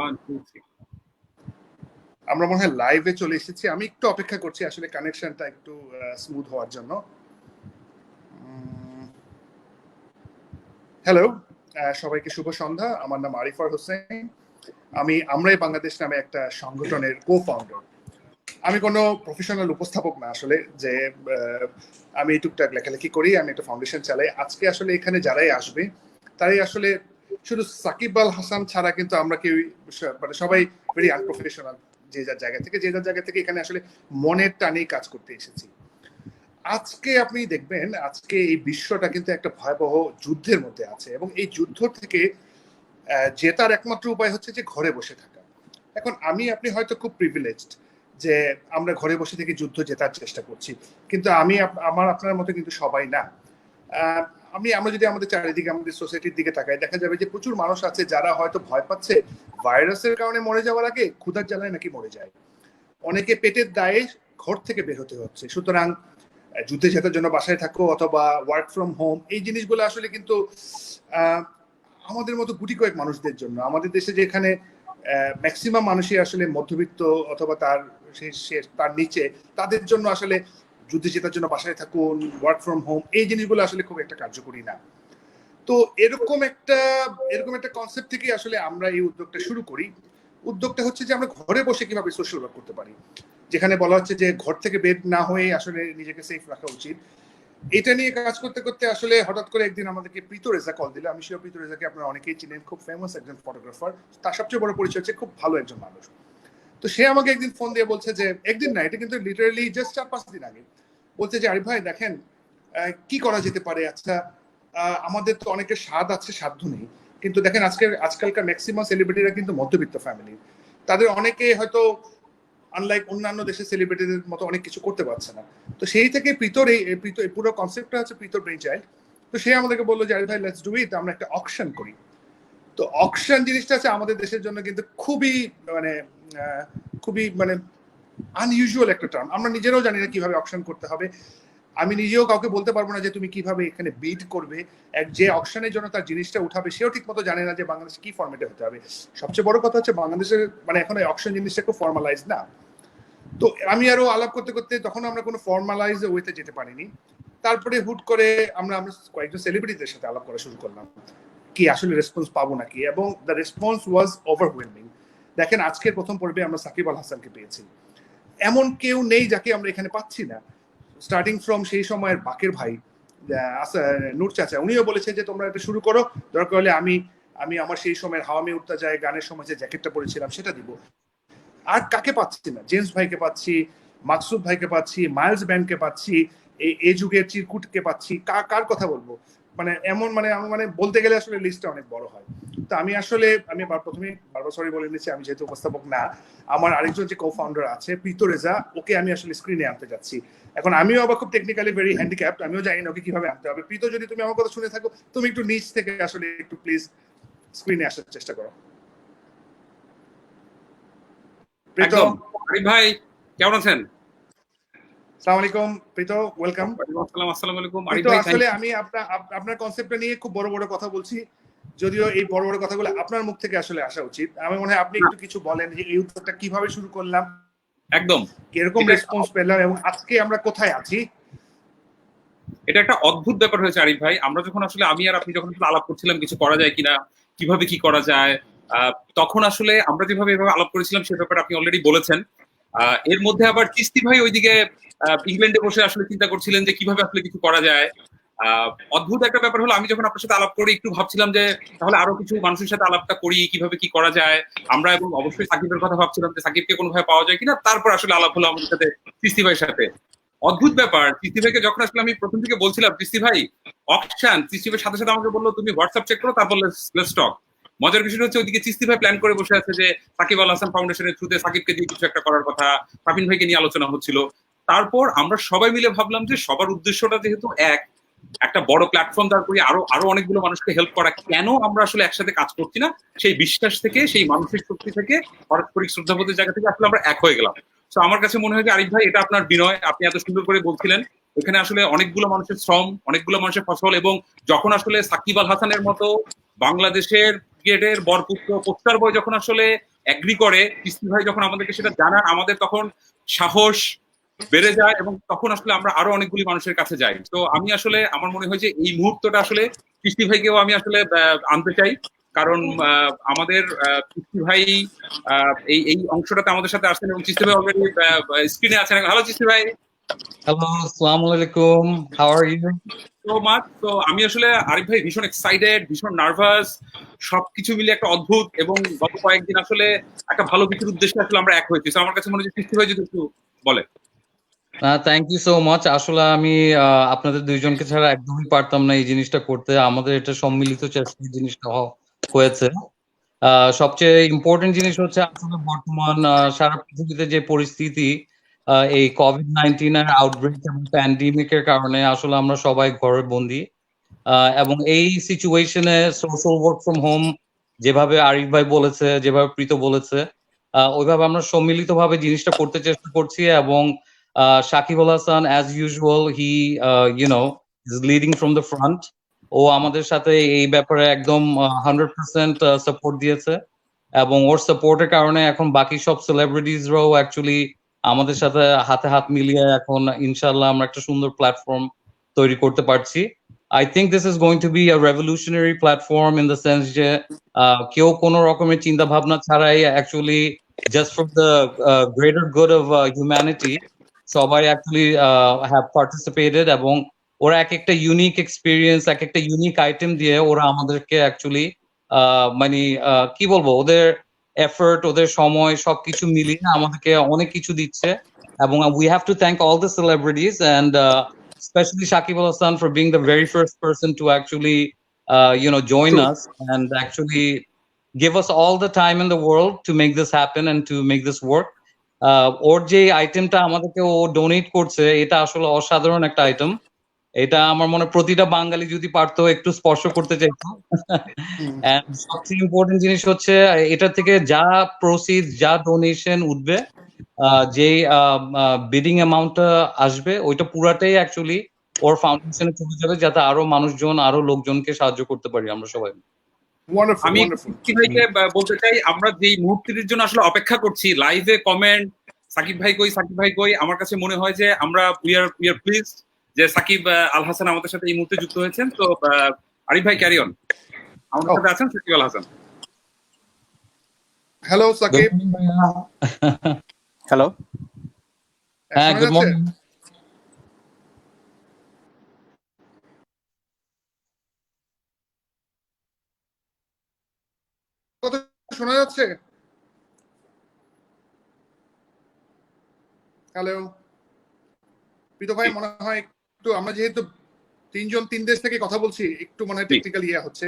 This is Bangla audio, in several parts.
1 2 3 আমরা মনে হয় লাইভে চলে এসেছি। আমি একটু অপেক্ষা করছি আসলে কানেকশনটা একটু স্মুথ হওয়ার জন্য। হ্যালো, সবাইকে শুভ সন্ধ্যা। আমার নাম আরিফার হোসেন। আমি আমরাই বাংলাদেশ নামে একটা সংগঠনের কো-ফাউন্ডার। আমি কোনো প্রফেশনাল উপস্থাপক না আসলে, যে আমি টুকটাক লেখালেখি করি, আমি একটা ফাউন্ডেশন চালাই। আজকে আসলে এখানে যারাই আসবে তারাই আসলে শুধু সাকিব আল হাসান ছাড়া কিন্তু আমরা কেউ মানে সবাই ভেরি আনপ্রফেশনাল, যে যার জায়গা থেকে এখানে আসলে মনের টানেই কাজ করতে এসেছি। আজকে আপনি দেখবেন আজকে এই বিশ্বটা কিন্তু একটা ভয়াবহ যুদ্ধের মধ্যে আছে, এবং এই যুদ্ধ থেকে জেতার একমাত্র উপায় হচ্ছে যে ঘরে বসে থাকা। এখন আপনি হয়তো খুব প্রিভিলেজড যে আমরা ঘরে বসে থেকে যুদ্ধ জেতার চেষ্টা করছি, কিন্তু আপনার মতো কিন্তু সবাই না। আমরা যদি আমাদের চারিদিকে, আমাদের সোসাইটির দিকে তাকাই, দেখা যাবে যে প্রচুর মানুষ আছে যারা হয়তো ভয় পাচ্ছে ভাইরাসের কারণে মরে যাওয়ার আগে ক্ষুধার জ্বালায় নাকি মরে যায়। অনেকে পেটের দায়ে ঘর থেকে বের হতে হচ্ছে। সুতরাং যুদ্ধে জেতার জন্য বাসায় থাকো অথবা ওয়ার্ক ফ্রম হোম, এই জিনিসগুলো আসলে কিন্তু আমাদের মতো গুটি কয়েক মানুষদের জন্য, আমাদের দেশে যেখানে ম্যাক্সিমাম মানুষই আসলে মধ্যবিত্ত অথবা তার নিচে, তাদের জন্য আসলে যুদ্ধে জেতার জন্য বাসায় থাকুন, ওয়ার্ক ফ্রম হোম, এই জিনিসগুলো আসলে খুব একটা কার্যকরী না। তো এরকম একটা কনসেপ্ট থেকে আসলে আমরা এই উদ্যোগটা শুরু করি। উদ্যোগটা হচ্ছে যে আমরা ঘরে বসে কিভাবে সোশ্যাল ওয়ার্ক করতে পারি, যেখানে বলা হচ্ছে যে ঘর থেকে বের না হয়ে আসলে নিজেকে সেফ রাখা উচিত। এটা নিয়ে কাজ করতে করতে আসলে হঠাৎ করে একদিন আমাদেরকে প্রীত রেজা কল দিল। আমি শিওর প্রীত রেজাকে আপনারা অনেকেই চিনেন, খুব ফেমাস একজন ফটোগ্রাফার। তার সবচেয়ে বড় পরিচয় হচ্ছে খুব ভালো একজন মানুষ। তো সে আমাকে একদিন ফোন দিয়ে বলছে যে, একদিন না, এটা কিন্তু লিটারালি জাস্ট 4-5 দিন আগে, বলছে যে আরিফ ভাই দেখেন কি করা যেতে পারে। আচ্ছা, আমাদের তো অনেকের স্বাদ আছে, সাধ্য নেই, কিন্তু দেখেন আজকালকার ম্যাক্সিমাম সেলিব্রিটিরা কিন্তু মধ্যবিত্ত ফ্যামিলি। তাদের অনেকে হয়তো আনলাইক অন্যান্য দেশের সেলিব্রিটিদের মতো অনেক কিছু করতে পারছে না। তো সেই থেকে প্রীতর এই পুরো কনসেপ্টটা হচ্ছে প্রীতর ব্রেইন চাইল্ড। তো সে আমাদেরকে বললো যে আরিফ ভাই লেটস ডু ইট, আমরা একটা অকশন করি। তো অকশন জিনিসটা আছে আমাদের দেশের জন্য কিন্তু খুবই মানে আনইউজুয়াল একটা টার্ম। আমরা নিজেরাও জানি না কিভাবে অকশন করতে হবে। আমি নিজেও কাউকে বলতে পারবো না যে তুমি কিভাবে এখানে বিড করবে। যে অকশনের জন্য তার জিনিসটা উঠাবে সেও ঠিক মতো জানে না যে বাংলাদেশে কি ফরম্যাটে হতে হবে। সবচেয়ে বড় কথা হচ্ছে বাংলাদেশের মানে এখন অকশন জিনিসটা খুব ফর্মালাইজ না। তো আমি আরো আলাপ করতে করতে তখন আমরা কোনো ফর্মালাইজ ওয়েতে যেতে পারিনি। তারপরে হুট করে আমরা কয়েকজন সেলিব্রিটিদের সাথে আলাপ করা শুরু করলাম, কি আসলে রেসপন্স পাবো নাকি, এবং দ্য রেসপন্স ওয়াজ ওভারওয়েলমিং। দেখেন আজকের প্রথম পর্বে আমরা সাকিব আল হাসানকে পেয়েছি, এমন কেউ নেই যাকে আমরা এখানে পাচ্ছি না। স্টার্টিং ফ্রম সেই সময়ের বাকের ভাই নূর চাচা, উনিও বলেছে যে তোমরা এটা শুরু করো, দরকার হলে আমি আমার সেই সময়ের হাওয়া মে উঠতে যায় গানের সময় যে জ্যাকেটটা পরেছিলাম সেটা দিব। আর কাকে পাচ্ছি না? জেমস ভাইকে পাচ্ছি, মাকসুদ ভাইকে পাচ্ছি, মাইলস ব্যান্ডকে পাচ্ছি, এই যুগের চিরকুটকে পাচ্ছি। কার কথা বলবো? মানে এমন মানে বলতে গেলে আসলে লিস্টটা অনেক বড় হয়। তো আমি প্রথমে বারবার সরি বলে নিচ্ছি, আমি যেহেতু উপস্থাপক না, আমার আরেকজন যে কো-ফাউন্ডার আছে প্রীত রেজা, ওকে আমি আসলে স্ক্রিনে আনতে যাচ্ছি। এখন আমিও আবার খুব টেকনিক্যালি ভেরি হ্যান্ডিক্যাপ্ট, আমিও জানি না ওকে কিভাবে আনতে হবে। প্রীত, যদি তুমি আমার কথা শুনে থাকো, তুমি একটু নিচ থেকে আসলে একটু প্লিজ স্ক্রিনে আসার চেষ্টা করো। একদম। আরিফ ভাই কেমন আছেন? আসসালামু আলাইকুম প্রীত, ওয়েলকাম। আসসালামু আলাইকুম আরিফ ভাই, আসলে আমি আপনার কনসেপ্টটা নিয়ে খুব বড় বড় কথা বলছি, যদিও এই বড় বড় কথাগুলো আপনার মুখ থেকে আসলে আসা উচিত। আমি মনে হয় আপনি একটু কিছু বলেন যে এই উদ্যোগটা কিভাবে শুরু করলাম, একদম কিরকম রেসপন্স পেলাম, এবং আজকে আমরা কোথায় আছি। এটা একটা অদ্ভুত ব্যাপার হয়েছে আরিফ ভাই। আমরা যখন আসলে আমি আর আপনি যখন আলাপ করছিলাম কিছু করা যায় কিনা, কিভাবে কি করা যায়, তখন আসলে আমরা যেভাবে এভাবে আলাপ করেছিলাম সে ব্যাপারে আপনি অলরেডি বলেছেন। এর মধ্যে আবার চিস্তি ভাই ওইদিকে ইংল্যান্ডে বসে আসলে চিন্তা করছিলেন যে কিভাবে আসলে কিছু করা যায়। অদ্ভুত একটা ব্যাপার হলো, আমি যখন আপনার সাথে আলাপ করি একটু ভাবছিলাম যে তাহলে আরো কিছু মানুষের সাথে আলাপটা করি, কিভাবে কি করা যায় আমরা, এবং অবশ্যই সাকিবের কথা ভাবছিলাম যে সাকিবকে কোনোভাবে পাওয়া যায় কিনা। তারপর আসলে আলাপ হলো আমাদের সাথে চিস্তি ভাইয়ের সাথে। অদ্ভুত ব্যাপার, চিস্তি ভাইকে যখন আসলে আমি প্রথম থেকে বলছিলাম চিস্তি ভাই অকশন, চিস্তি ভাই সাথে সাথে আমাকে বললো তুমি হোয়াটসঅ্যাপ চেক করো, তারপর লেটস টক। মজার বিষয় হচ্ছে ওইদিকে চিস্তি ভাই প্ল্যান করে বসে আছে যে সাকিব আল হাসান ফাউন্ডেশনের থ্রুতে সাকিবকে দিয়ে কিছু একটা করার কথা, ফাবিন ভাইকে নিয়ে আলোচনা হচ্ছিল। তারপর আমরা সবাই মিলে ভাবলাম যে সবার উদ্দেশ্যটা যেহেতু একটা বড় প্ল্যাটফর্ম দাঁড় করি, আরো অনেকগুলো মানুষকে হেল্প করা, কেন আমরা আসলে একসাথে কাজ করছি না? সেই বিশ্বাস থেকে, সেই মানসিক শক্তি থেকে, পারস্পরিক শ্রদ্ধাবোধের জায়গা থেকে আসলে আমরা এক হয়ে গেলাম। তো আমার কাছে মনে হয় যে আরিফ ভাই এটা আপনার বিনয়, আপনি এত সুন্দর করে বলছিলেন। এখানে আসলে অনেকগুলো মানুষের শ্রম, অনেকগুলো মানুষের ফসল, এবং যখন আসলে সাকিব আল হাসানের মতো বাংলাদেশের ব্রিগেডের বরপুত্র পোস্টার বয় যখন আসলে এগ্রি করে, চিস্তি ভাই যখন আমাদেরকে সেটা জানান, আমাদের তখন সাহস বেড়ে যায় এবং তখন আসলে আমরা আরো অনেকগুলি মানুষের কাছে যাই। তো আমি আসলে আমার মনে হয় যে এই মুহূর্তটা আসলে চিস্তি ভাইকেও আমি আসলে আনতে চাই, কারণ আমাদের চিস্তি ভাই এই এই অংশটাতে আমাদের সাথে আসছেন এবং চিস্তি ভাই অলরেডি স্ক্রিনে আছেন। হ্যালো চিস্তি ভাই। Hello, Assalamu alaikum. How are you? So much. তো আমি আসলে আরিফ ভাই ভীষণ এক্সাইটেড, ভীষণ নার্ভাস, সবকিছু মিলে একটা অদ্ভুত, এবং গত কয়েকদিন আসলে একটা ভালো কিছুর উদ্দেশ্যে আসলে আমরা এক হয়েছি। তো আমার কাছে মনে হচ্ছে চিস্তি ভাই যদি একটু বলে। Thank you so much. আসলে আমি আপনাদের দুইজনকে ছাড়া একদমই পারতাম না এই জিনিসটা করতে। আমাদের এটা সম্মিলিত চেষ্টায় জিনিসটা হয়েছে। সবচেয়ে ইম্পর্টেন্ট জিনিস হচ্ছে আসলে বর্তমান সারা পৃথিবীতে যে পরিস্থিতি, এই COVID-19 এর আউটব্রেক এবং প্যান্ডেমিকের কারণে আসলে আমরা সবাই ঘরে বন্দি, এবং এই সিচুয়েশনে সোশ্যাল ওয়ার্ক ফ্রম হোম যেভাবে আরিফ ভাই বলেছে, যেভাবে প্রীত বলেছে, ওইভাবে আমরা সম্মিলিতভাবে জিনিসটা করতে চেষ্টা করছি। এবং Shakib Al Hasan as usual he is leading from the front. ও আমাদের সাথে এই ব্যাপারে একদম 100% সাপোর্ট দিয়েছে, এবং ওর সাপোর্টের কারণে এখন বাকি সব সেলিব্রিটিজরাও অ্যাকচুয়ালি আমাদের সাথে হাতে হাত মিলিয়ে এখন ইনশাল্লাহ আমরা একটা সুন্দর প্ল্যাটফর্ম তৈরি করতে পারছি। I think this is going to be a revolutionary platform in the sense যে কেউ কোনো রকমের চিন্তা ভাবনা ছাড়াই actually just for the greater good of humanity সবাই অ্যাকচুয়ালি have participated, এবং ওরা এক একটা ইউনিক এক্সপিরিয়েন্স, এক একটা ইউনিক আইটেম দিয়ে ওরা আমাদেরকে অ্যাকচুয়ালি মানে কি বলবো, ওদের এফর্ট, ওদের সময় সবকিছু মিলিয়ে আমাদেরকে অনেক কিছু দিচ্ছে। এবং we have to thank all the celebrities and especially Shakib Al Hasan for being the very first person to actually join True. us and actually give us all the time in the world to make this happen and to make this work. ওর যে আইটেমটা আমাদেরকে ও ডোনেট করছে, এটা আসলে অসাধারণ একটা আইটেম। এটা আমার মনে হয় প্রতিটা বাঙালি যদি পারতো একটু স্পর্শ করতে চাইতো। And সবচেয়ে ইম্পর্টেন্ট জিনিস হচ্ছে এটা থেকে যা প্রসিড, যা ডোনেশন উঠবে, যে বিডিং অ্যামাউন্টটা আসবে, ওইটা পুরাটাই অ্যাকচুয়ালি ওর ফাউন্ডেশনে চলে যাবে, যাতে আরো মানুষজন, আরো লোকজনকে সাহায্য করতে পারি আমরা সবাই। আমি চিস্তি ভাইকে বলতে চাই, আমরা যেই মুহূর্তটির জন্য আসলে অপেক্ষা করছি, লাইভে কমেন্ট সাকিব ভাই কই, সাকিব ভাই কই, আমার কাছে মনে হয় যে আমরা উই আর প্লিজড যে সাকিব আল হাসান আমাদের সাথে এই মুহূর্তে যুক্ত হয়েছেন। তো আরিফ ভাই ক্যারি অন, আমাদের সাথে আছেন সাকিব আল হাসান। হ্যালো সাকিব। হ্যালো, হ্যাঁ, গুড মর্নিং। কথা শোনা যাচ্ছে? হ্যালো প্রীত ভাই, মনে হয় একটু আমরা যেহেতু তিনজন তিন দেশ থেকে কথা বলছি, একটু মনে হয় টেকনিক্যাল ইয়ে হচ্ছে।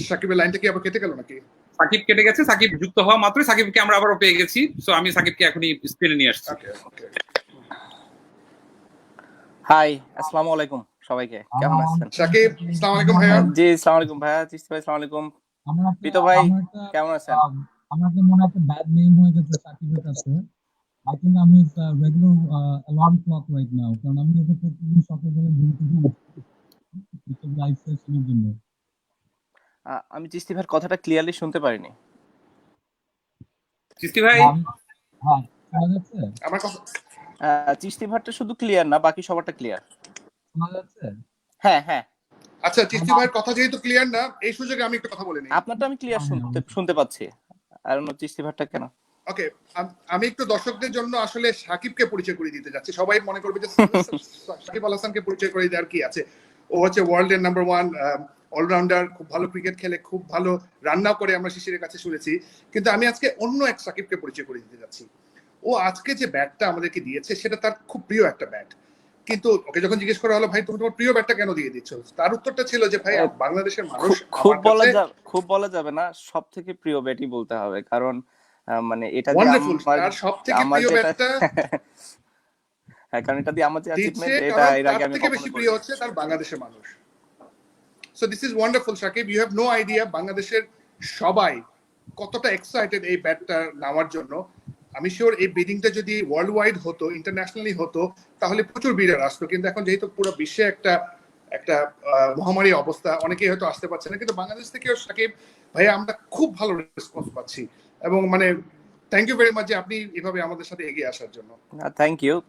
সাকিবের লাইনটা কি আবার কেটে গেল নাকি? সাকিব কেটে গেছে, সাকিব যুক্ত হওয়া মাত্রই সাকিবকে আমরা আবারও পেয়ে গেছি। সো আমি সাকিবকে এখনই স্ক্রিনে নিয়ে আসছি। হাই, আসসালামু আলাইকুম সবাইকে, কেমন আছেন? সাকিব, আসসালামু আলাইকুম ভাইয়া। জি, আসসালামু আলাইকুম ভাইয়া, চিস্তি ভাই আসসালামু আলাইকুম। প্রীত ভাই কেমন আছেন? আমার একটা মনে একটা ব্যাড নেম হয়ে গেছে সাকিবের কাছে। I think আমি regular alarm clock right now, কারণ আমি ওকে প্রতিদিন সকালবেলা ঘুম থেকে উঠি লাইভ সেশনের জন্য। আমি চিস্তি ভাইয়ের কথাটা ক্লিয়ারলি শুনতে পারিনি। চিস্তি ভাই, হ্যাঁ, শোনা যাচ্ছে? আমার কথা চিস্তি ভাইটা শুধু ক্লিয়ার না, বাকি সবারটা ক্লিয়ার। শোনা যাচ্ছে? হ্যাঁ হ্যাঁ, আচ্ছা, চিস্তি ভাইয়ের কথা যেহেতু ক্লিয়ার না, এই সুযোগে আমি একটু কথা বলে নিই। আপনারটা আমি ক্লিয়ার শুনতে পাচ্ছি, আর অন্য চিস্তি ভাইটা কেন? ওকে, আমি একটু দর্শকদের জন্য আসলে সাকিবকে পরিচয় করে দিতে যাচ্ছি। সবাই মনে করবে যে সাকিব আল হাসানকে পরিচয় করে দেওয়ার কি আছে। ও হচ্ছে ওয়ার্ল্ডের নাম্বার 1 অলরাউন্ডার, খুব ভালো ক্রিকেট খেলে, খুব ভালো রান্না করে, আমরা শিশিরের কাছে শুনেছি। কিন্তু আমি আজকে অন্য এক সাকিবকে পরিচয় করে দিতে যাচ্ছি। ও আজকে যে ব্যাটটা আমাদেরকে দিয়েছে সেটা তার খুব প্রিয় একটা ব্যাট। কিন্তু ওকে যখন জিজ্ঞেস করা হলো, ভাই তুমি তোমার প্রিয় ব্যাটটা কেন দিয়ে দিচ্ছ, তার উত্তরটা ছিল যে ভাই বাংলাদেশের মানুষ খুব বলা যাবে না, সব থেকে প্রিয় ব্যাটই বলতে হবে, কারণ মানে এটা হ্যাঁ, কারণ এটা দিয়ে আমার যে অ্যাচিভমেন্ট, এটা এর আগে আমি বেশি প্রিয় হচ্ছে তার বাংলাদেশের মানুষ। So this is wonderful Shakib, you have no idea বাংলাদেশের সবাই কতটা এক্সাইটেড এই ব্যাটটা নেওয়ার জন্য। আমি শিওর এই বিডিংটা যদি ওয়ার্ল্ড ওয়াইড হতো, ইন্টারন্যাশনালি হতো, তাহলে প্রচুর বিডার আসতো। কিন্তু এখন যেহেতু পুরো বিশ্বে একটা একটা মহামারী অবস্থা, অনেকেই হয়তো আসতে পারছে না, কিন্তু বাংলাদেশ থেকেও সাকিব ভাই আমরা খুব ভালো রেসপন্স পাচ্ছি, এবং মানে থ্যাংক ইউ ভেরি মাচ যে আপনি এভাবে আমাদের সাথে এগিয়ে আসার জন্য।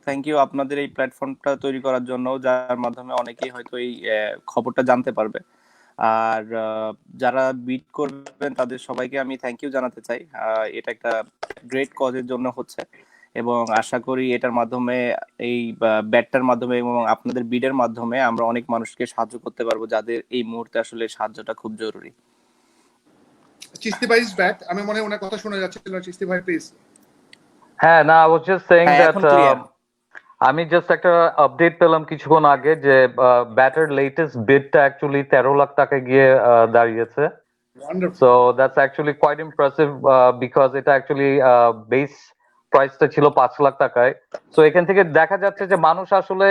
থ্যাংক ইউ আপনাদের এই প্ল্যাটফর্মটা তৈরি করার জন্য, যার মাধ্যমে অনেকেই হয়তো এই খবরটা জানতে পারবে। আর যারা বিট করবেন তাদের সবাইকে আমি থ্যাংক ইউ জানাতে চাই। এটা একটা গ্রেট কজের জন্য হচ্ছে, এবং আশা করি এটার মাধ্যমে, এই ব্যাটটার মাধ্যমে এবং আপনাদের বিডের মাধ্যমে আমরা অনেক মানুষকে সাহায্য করতে পারবো, যাদের এই মুহূর্তে আসলে সাহায্যটা খুব জরুরি। চিস্তি ভাই ইজ ব্যাক, আমি মনে হয় ওনার কথা শোনা যাচ্ছিল। চিস্তি ভাই প্লিজ। হ্যাঁ, না, I was just saying হ্যাঁ, that এখন ক্লিয়ার। আমি জাস্ট একটা আপডেট পেলাম কিছুক্ষণ আগে যে ব্যাটার লেটেস্ট বিডটা অ্যাকচুয়ালি 13 লাখ টাকা গিয়ে দাঁড়িয়েছে। Wonderful. So that's actually quite impressive because এটা actually বেস প্রাইসটা ছিল 5 লাখ টাকায়। সো এখান থেকে দেখা যাচ্ছে যে মানুষ আসলে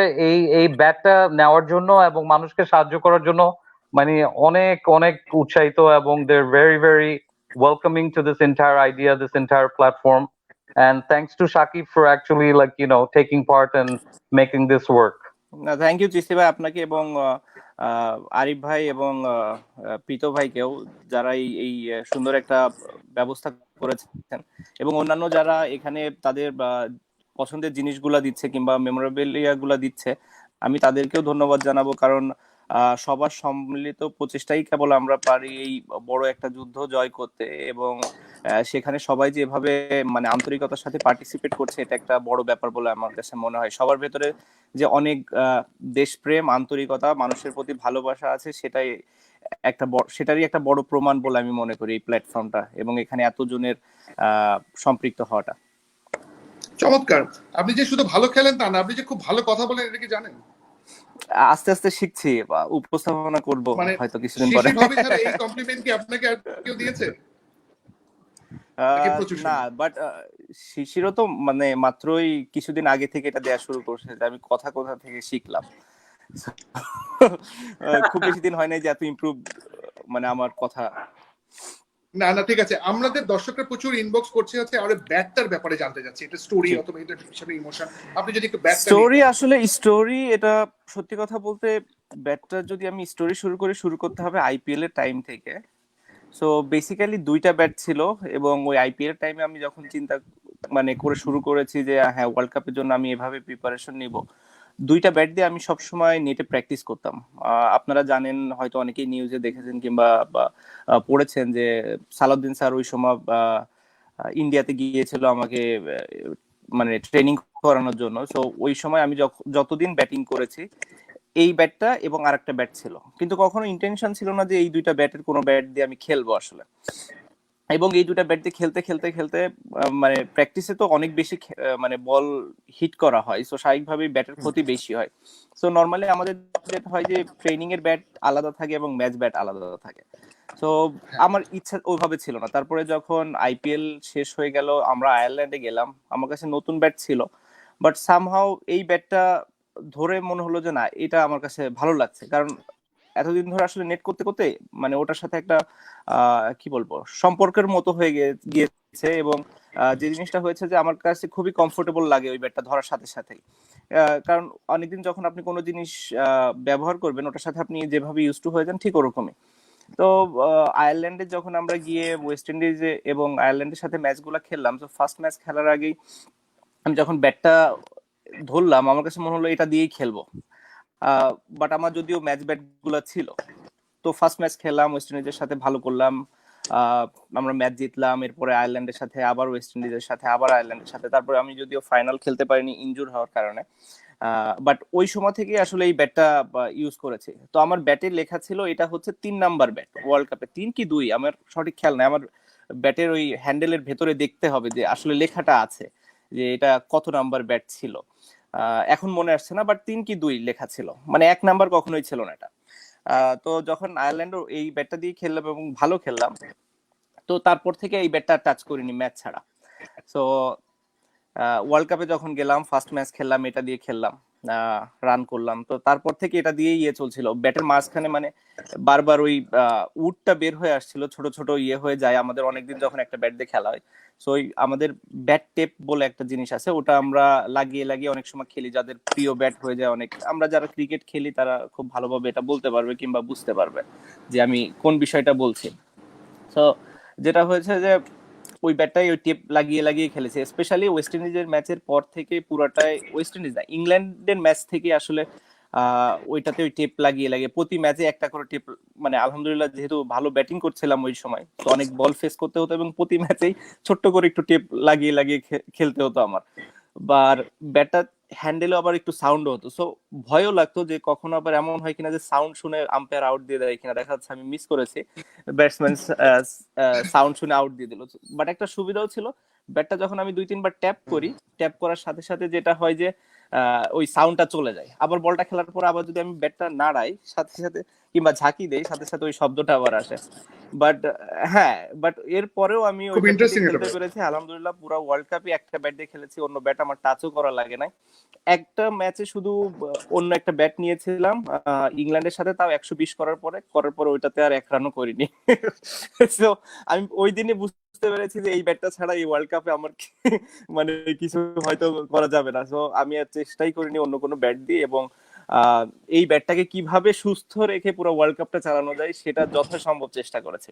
এই ব্যাটটা নেওয়ার জন্য এবং মানুষকে সাহায্য করার জন্য মানে অনেক অনেক উৎসাহিত, এবং they're very very welcoming to this entire idea, this entire platform. And thanks to Shakib for actually taking part and making this work. না, থ্যাংক ইউ চিস্তি ভাই আপনাকে, এবং আরিফ ভাই এবং প্রীত ভাইকেও, যারা এই সুন্দর একটা ব্যবস্থা করেছেন, এবং অন্যান্য যারা এখানে তাদের পছন্দের জিনিসগুলা দিচ্ছে কিংবা মেমোরেবিলিয়া গুলা দিচ্ছে, আমি তাদেরকেও ধন্যবাদ জানাবো। কারণ সবার সম্মিলিত প্রচেষ্টাই কেবল আমরা পারি এই বড় একটা যুদ্ধ জয় করতে, এবং সেখানে সবাই যেভাবে মানে আন্তরিকতার সাথে পার্টিসিপেট করছে, এটা একটা বড় ব্যাপার বলে আমার কাছে মনে হয়। সবার ভেতরে যে অনেক দেশপ্রেম, আন্তরিকতা, মানুষের প্রতি ভালোবাসা আছে, সেটারই একটা বড় প্রমাণ বলে আমি মনে করি এই প্ল্যাটফর্মটা, এবং এখানে এতজনের সম্পৃক্ত হওয়াটা। চমৎকার। আপনি যে শুধু ভালো খেলেন তা না, আপনি যে খুব ভালো কথা বলেন এটা কি জানেন? আস্তে আস্তে শিখছি, উপস্থাপনা করব মানে হয়তো কিছুদিন পরে। এই কমপ্লিমেন্ট কি আপনাকে আর কেউ দিয়েছে? না, বাট শিশিরও তো মানে মাত্রই কিছুদিন আগে থেকে এটা দেয়া শুরু করছে, যে আমি কোথা থেকে শিখলাম। খুব বেশি দিন হয় নাই যে এত ইমপ্রুভ মানে আমার কথা। না না, ঠিক আছে। আমাদের দর্শকরা প্রচুর ইনবক্স করছে, হচ্ছে আর ব্যাটটার ব্যাপারে জানতে যাচ্ছে, এটা স্টোরি অথবা এটা হিসেবে ইমোশন, আপনি যদি একটু ব্যাটটা স্টোরি এটা সত্যি কথা বলতে, ব্যাটটা যদি আমি স্টোরি শুরু করতে হবে আইপিএল এর টাইম থেকে। সো বেসিক্যালি দুইটা ব্যাট ছিল, এবং ওই আইপিএল এর টাইমে আমি যখন চিন্তা মানে করে শুরু করেছি যে হ্যাঁ ওয়ার্ল্ড কাপের জন্য আমি এভাবে প্রিপারেশন নিব, দুইটা ব্যাট দিয়ে আমি সবসময় নেটে প্র্যাকটিস করতাম। আপনারা জানেন, হয়তো অনেকেই নিউজে দেখেছেন কিংবা পড়েছেন যে সালাউদ্দিন স্যার ওই সময় ইন্ডিয়াতে গিয়েছিল আমাকে মানে ট্রেনিং করানোর জন্য। সো ওই সময় আমি যতদিন ব্যাটিং করেছি, এই ব্যাটটা এবং আরেকটা ব্যাট ছিল, কিন্তু কখনো ইন্টেনশন ছিল না যে এই দুইটা ব্যাটের কোনো ব্যাট দিয়ে আমি খেলবো আসলে। এবং এই দুইটা ব্যাট দিয়ে খেলতে মানে প্র্যাকটিসে তো অনেক বেশি মানে বল হিট করা হয়, সো স্বাভাবিকভাবেই ব্যাটের ক্ষতি বেশি হয়। সো নর্মালি আমাদের যেটা হয় যে ট্রেনিং এর ব্যাট আলাদা থাকে এবং ম্যাচ ব্যাট আলাদা থাকে। তো আমার ইচ্ছা ওইভাবে ছিল না। তারপরে যখন আইপিএল শেষ হয়ে গেল, আমরা আয়ারল্যান্ডে গেলাম, আমার কাছে নতুন ব্যাট ছিল, বাট সামহাউ এই ব্যাটটা ধরে মনে হলো যে না, এটা আমার কাছে ভালো লাগছে। কারণ এতদিন ধরে আসলে নেট করতে করতে মানে ওটার সাথে একটা কি বলবো সম্পর্কের মতো হয়ে গিয়েছে, এবং যে জিনিসটা হয়েছে যে আমার কাছে খুবই কমফোর্টেবল লাগে ওই ব্যাটটা ধরার সাথে সাথেই। কারণ অনেকদিন যখন আপনি কোনো জিনিস ব্যবহার করবেন, ওটার সাথে আপনি যেভাবে ইউজ টু হয়ে যান, ঠিক ওরকমই। তো আয়ারল্যান্ডে যখন আমরা গিয়ে ওয়েস্ট ইন্ডিজে এবং আয়ারল্যান্ডের সাথে ম্যাচগুলো খেললাম, তো ফার্স্ট ম্যাচ খেলার আগেই আমি যখন ব্যাটটা ধরলাম, আমার কাছে মনে হলো এটা দিয়েই খেলবো। বাট আমার যদিও ম্যাচ ব্যাট গুলা ছিল, তো ফার্স্ট ম্যাচ খেললাম ওয়েস্ট ইন্ডিজের সাথে, ভালো করলাম, আমরা ম্যাচ জিতলাম। এরপরে আয়ারল্যান্ডের সাথে আবার ওয়েস্ট ইন্ডিজের সাথে আবার আয়ারল্যান্ডের সাথে, তারপরে আমি যদিও ফাইনাল খেলতে পারিনি ইনজুর হওয়ার কারণে। বাট ওই সময় থেকে আসলে এই ব্যাটটা ইউজ করেছি। তো আমার ব্যাটে লেখা ছিল এটা হচ্ছে 3 নাম্বার ব্যাট ওয়ার্ল্ড কাপে, 3 কি 2 আমার সঠিক খেয়াল নাই। আমার ব্যাটের ওই হ্যান্ডেলের ভেতরে দেখতে হবে যে আসলে লেখাটা আছে যে এটা কত নাম্বার ব্যাট ছিল। এখন মনে আসছে না, বাট 3 কি 2 লেখা ছিল, মানে 1 নাম্বার কখনোই ছিল না এটা। তো যখন আয়ারল্যান্ড এই ব্যাটটা দিয়ে খেললাম এবং ভালো খেললাম, তো তারপর থেকে এই ব্যাটটা টাচ করিনি ম্যাচ ছাড়া। সো ওয়ার্ল্ড কাপে যখন গেলাম, ফার্স্ট ম্যাচ খেললাম, এটা দিয়ে খেললাম, রান করলাম। তো তারপর থেকে এটা দিয়েই ইয়ে চলছিল ব্যাটের মাঝখানে, মানে বারবার ওই উডটা বের হয়ে আসছিল, ছোট ছোট ইয়ে হয়ে যায় আমাদের অনেকদিন যখন একটা ব্যাট দিয়ে খেলা হয়। সো ওই আমাদের ব্যাট টেপ বলে একটা জিনিস আছে, ওটা আমরা লাগিয়ে লাগিয়ে অনেক সময় খেলি, যাদের প্রিয় ব্যাট হয়ে যায় অনেক। আমরা যারা ক্রিকেট খেলি তারা খুব ভালোভাবে এটা বলতে পারবে কিংবা বুঝতে পারবে যে আমি কোন বিষয়টা বলছি। তো যেটা হয়েছে যে ওই ব্যাটটাই ওই টেপ লাগিয়ে লাগিয়ে খেলেছে, স্পেশালি ওয়েস্ট ইন্ডিজের ম্যাচের পর থেকে পুরাটাই, ওয়েস্ট ইন্ডিজ না ইংল্যান্ডের ম্যাচ থেকে আসলে ওইটাতে ওই টেপ লাগিয়ে লাগিয়ে প্রতি ম্যাচে একটা করে টেপ, মানে আলহামদুলিল্লাহ যেহেতু ভালো ব্যাটিং করছিলাম ওই সময়, তো অনেক বল ফেস করতে হতো এবং প্রতি ম্যাচেই ছোট্ট করে একটু টেপ লাগিয়ে লাগিয়ে খেলতে হতো আমার। আর ব্যাটটা হ্যান্ডেলও আবার একটু সাউন্ড হতো, সো ভয়ও লাগতো যে কখনো আবার এমন হয় কিনা যে সাউন্ড শুনে আম্পায়ার আউট দিয়ে দেয় কিনা, দেখা যাচ্ছে আমি মিস করেছি, ব্যাটসম্যান সাউন্ড শুনে আউট দিয়ে দিল। বাট একটা সুবিধাও ছিল, ব্যাটটা যখন আমি 2-3 বার ট্যাপ করি, ট্যাপ করার সাথে সাথে যেটা হয় যে ওই সাউন্ডটা চলে যায়, আবার বলটা খেলার পর আবার যদি আমি ব্যাটটা নাড়াই সাথে সাথে কিংবা ঝাঁকি দেই সাথে সাথে ওই শব্দটা আবার আসে। বাট হ্যাঁ, বাট এর পরেও আমি ওই খুব ব্যাটটা ইন্টারেস্টিং দিয়ে এটা খেলতে পেরেছি আলহামদুলিল্লাহ। পুরো ওয়ার্ল্ড কাপে একটা ব্যাট দিয়ে খেলেছি, অন্য ব্যাট আমার টাচও করা লাগে নাই। একটা ম্যাচে শুধু অন্য একটা ব্যাট নিয়েছিলাম ইংল্যান্ডের সাথে, তাও 120 করার পরে ওইটাতে আর এক রানও করিনি। তো আমি ওই দিনে বুঝতে পেরেছি যে এই ব্যাটটা ছাড়া এই ওয়ার্ল্ড কাপে আমার মানে কিছু হয়তো করা যাবে না। তো আমি আর চেষ্টাই করিনি অন্য কোনো ব্যাট দিয়ে, এবং এই ব্যাটটাকে কিভাবে সুস্থ রেখে পুরো ওয়ার্ল্ড কাপটা চালানো যায় সেটা যথাসম্ভব চেষ্টা করেছে।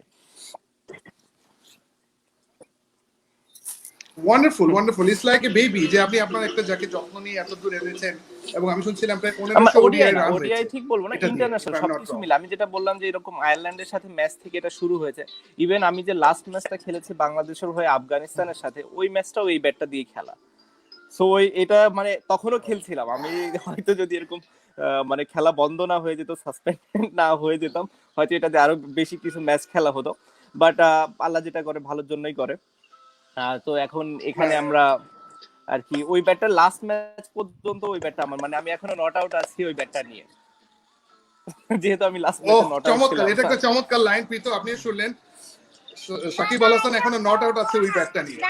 Wonderful wonderful, it's like a baby, যে আপনি আপনার একটা যাকে যত্ন নিয়ে এত দূর এনেছেন, এবং আমি শুনছিলাম প্রায় আমার 1500 ওডিআই ওডিআই না, রান ওডিআই হয়েছে ঠিক বলবো না, এটা দিয়ে, ইন্টারন্যাশনাল if I'm not সবকিছু wrong. মিলে। আমি যেটা বললাম যে এরকম আয়ারল্যান্ডের সাথে ম্যাচ থেকে এটা শুরু হয়েছে। ইভেন আমি যে লাস্ট ম্যাচটা খেলেছি বাংলাদেশের হয়ে আফগানিস্তানের সাথে, ওই ম্যাচটাও এই ব্যাটটা দিয়ে খেলা। সো ওই এটা মানে তখনও খেলছিলাম আমি, হয়তো যদি এরকম মানে খেলা বন্ধ না হয়ে যেত, সাসপেন্ড না হয়ে যেতাম, হয়তো এটাতে আরো বেশি কিছু ম্যাচ খেলা হতো। বাট আল্লাহ যেটা করে ভালোর জন্যই করে। তো এখন এখানে হ্যাঁ, আমরা আর কি ওই ব্যাটটা লাস্ট ম্যাচ পর্যন্ত ওই ব্যাটটা আমার, মানে আমি এখনো নট আউট আছি ওই ব্যাটটা নিয়ে, যেহেতু আমি লাস্ট ও ম্যাচে নট আউট চমৎকার, ছিলাম। এটা একটা চমৎকার লাইন প্রীত, আপনি শুনলেন সাকিব আল হাসান এখনো নট আউট আছে ওই ব্যাটটা নিয়ে।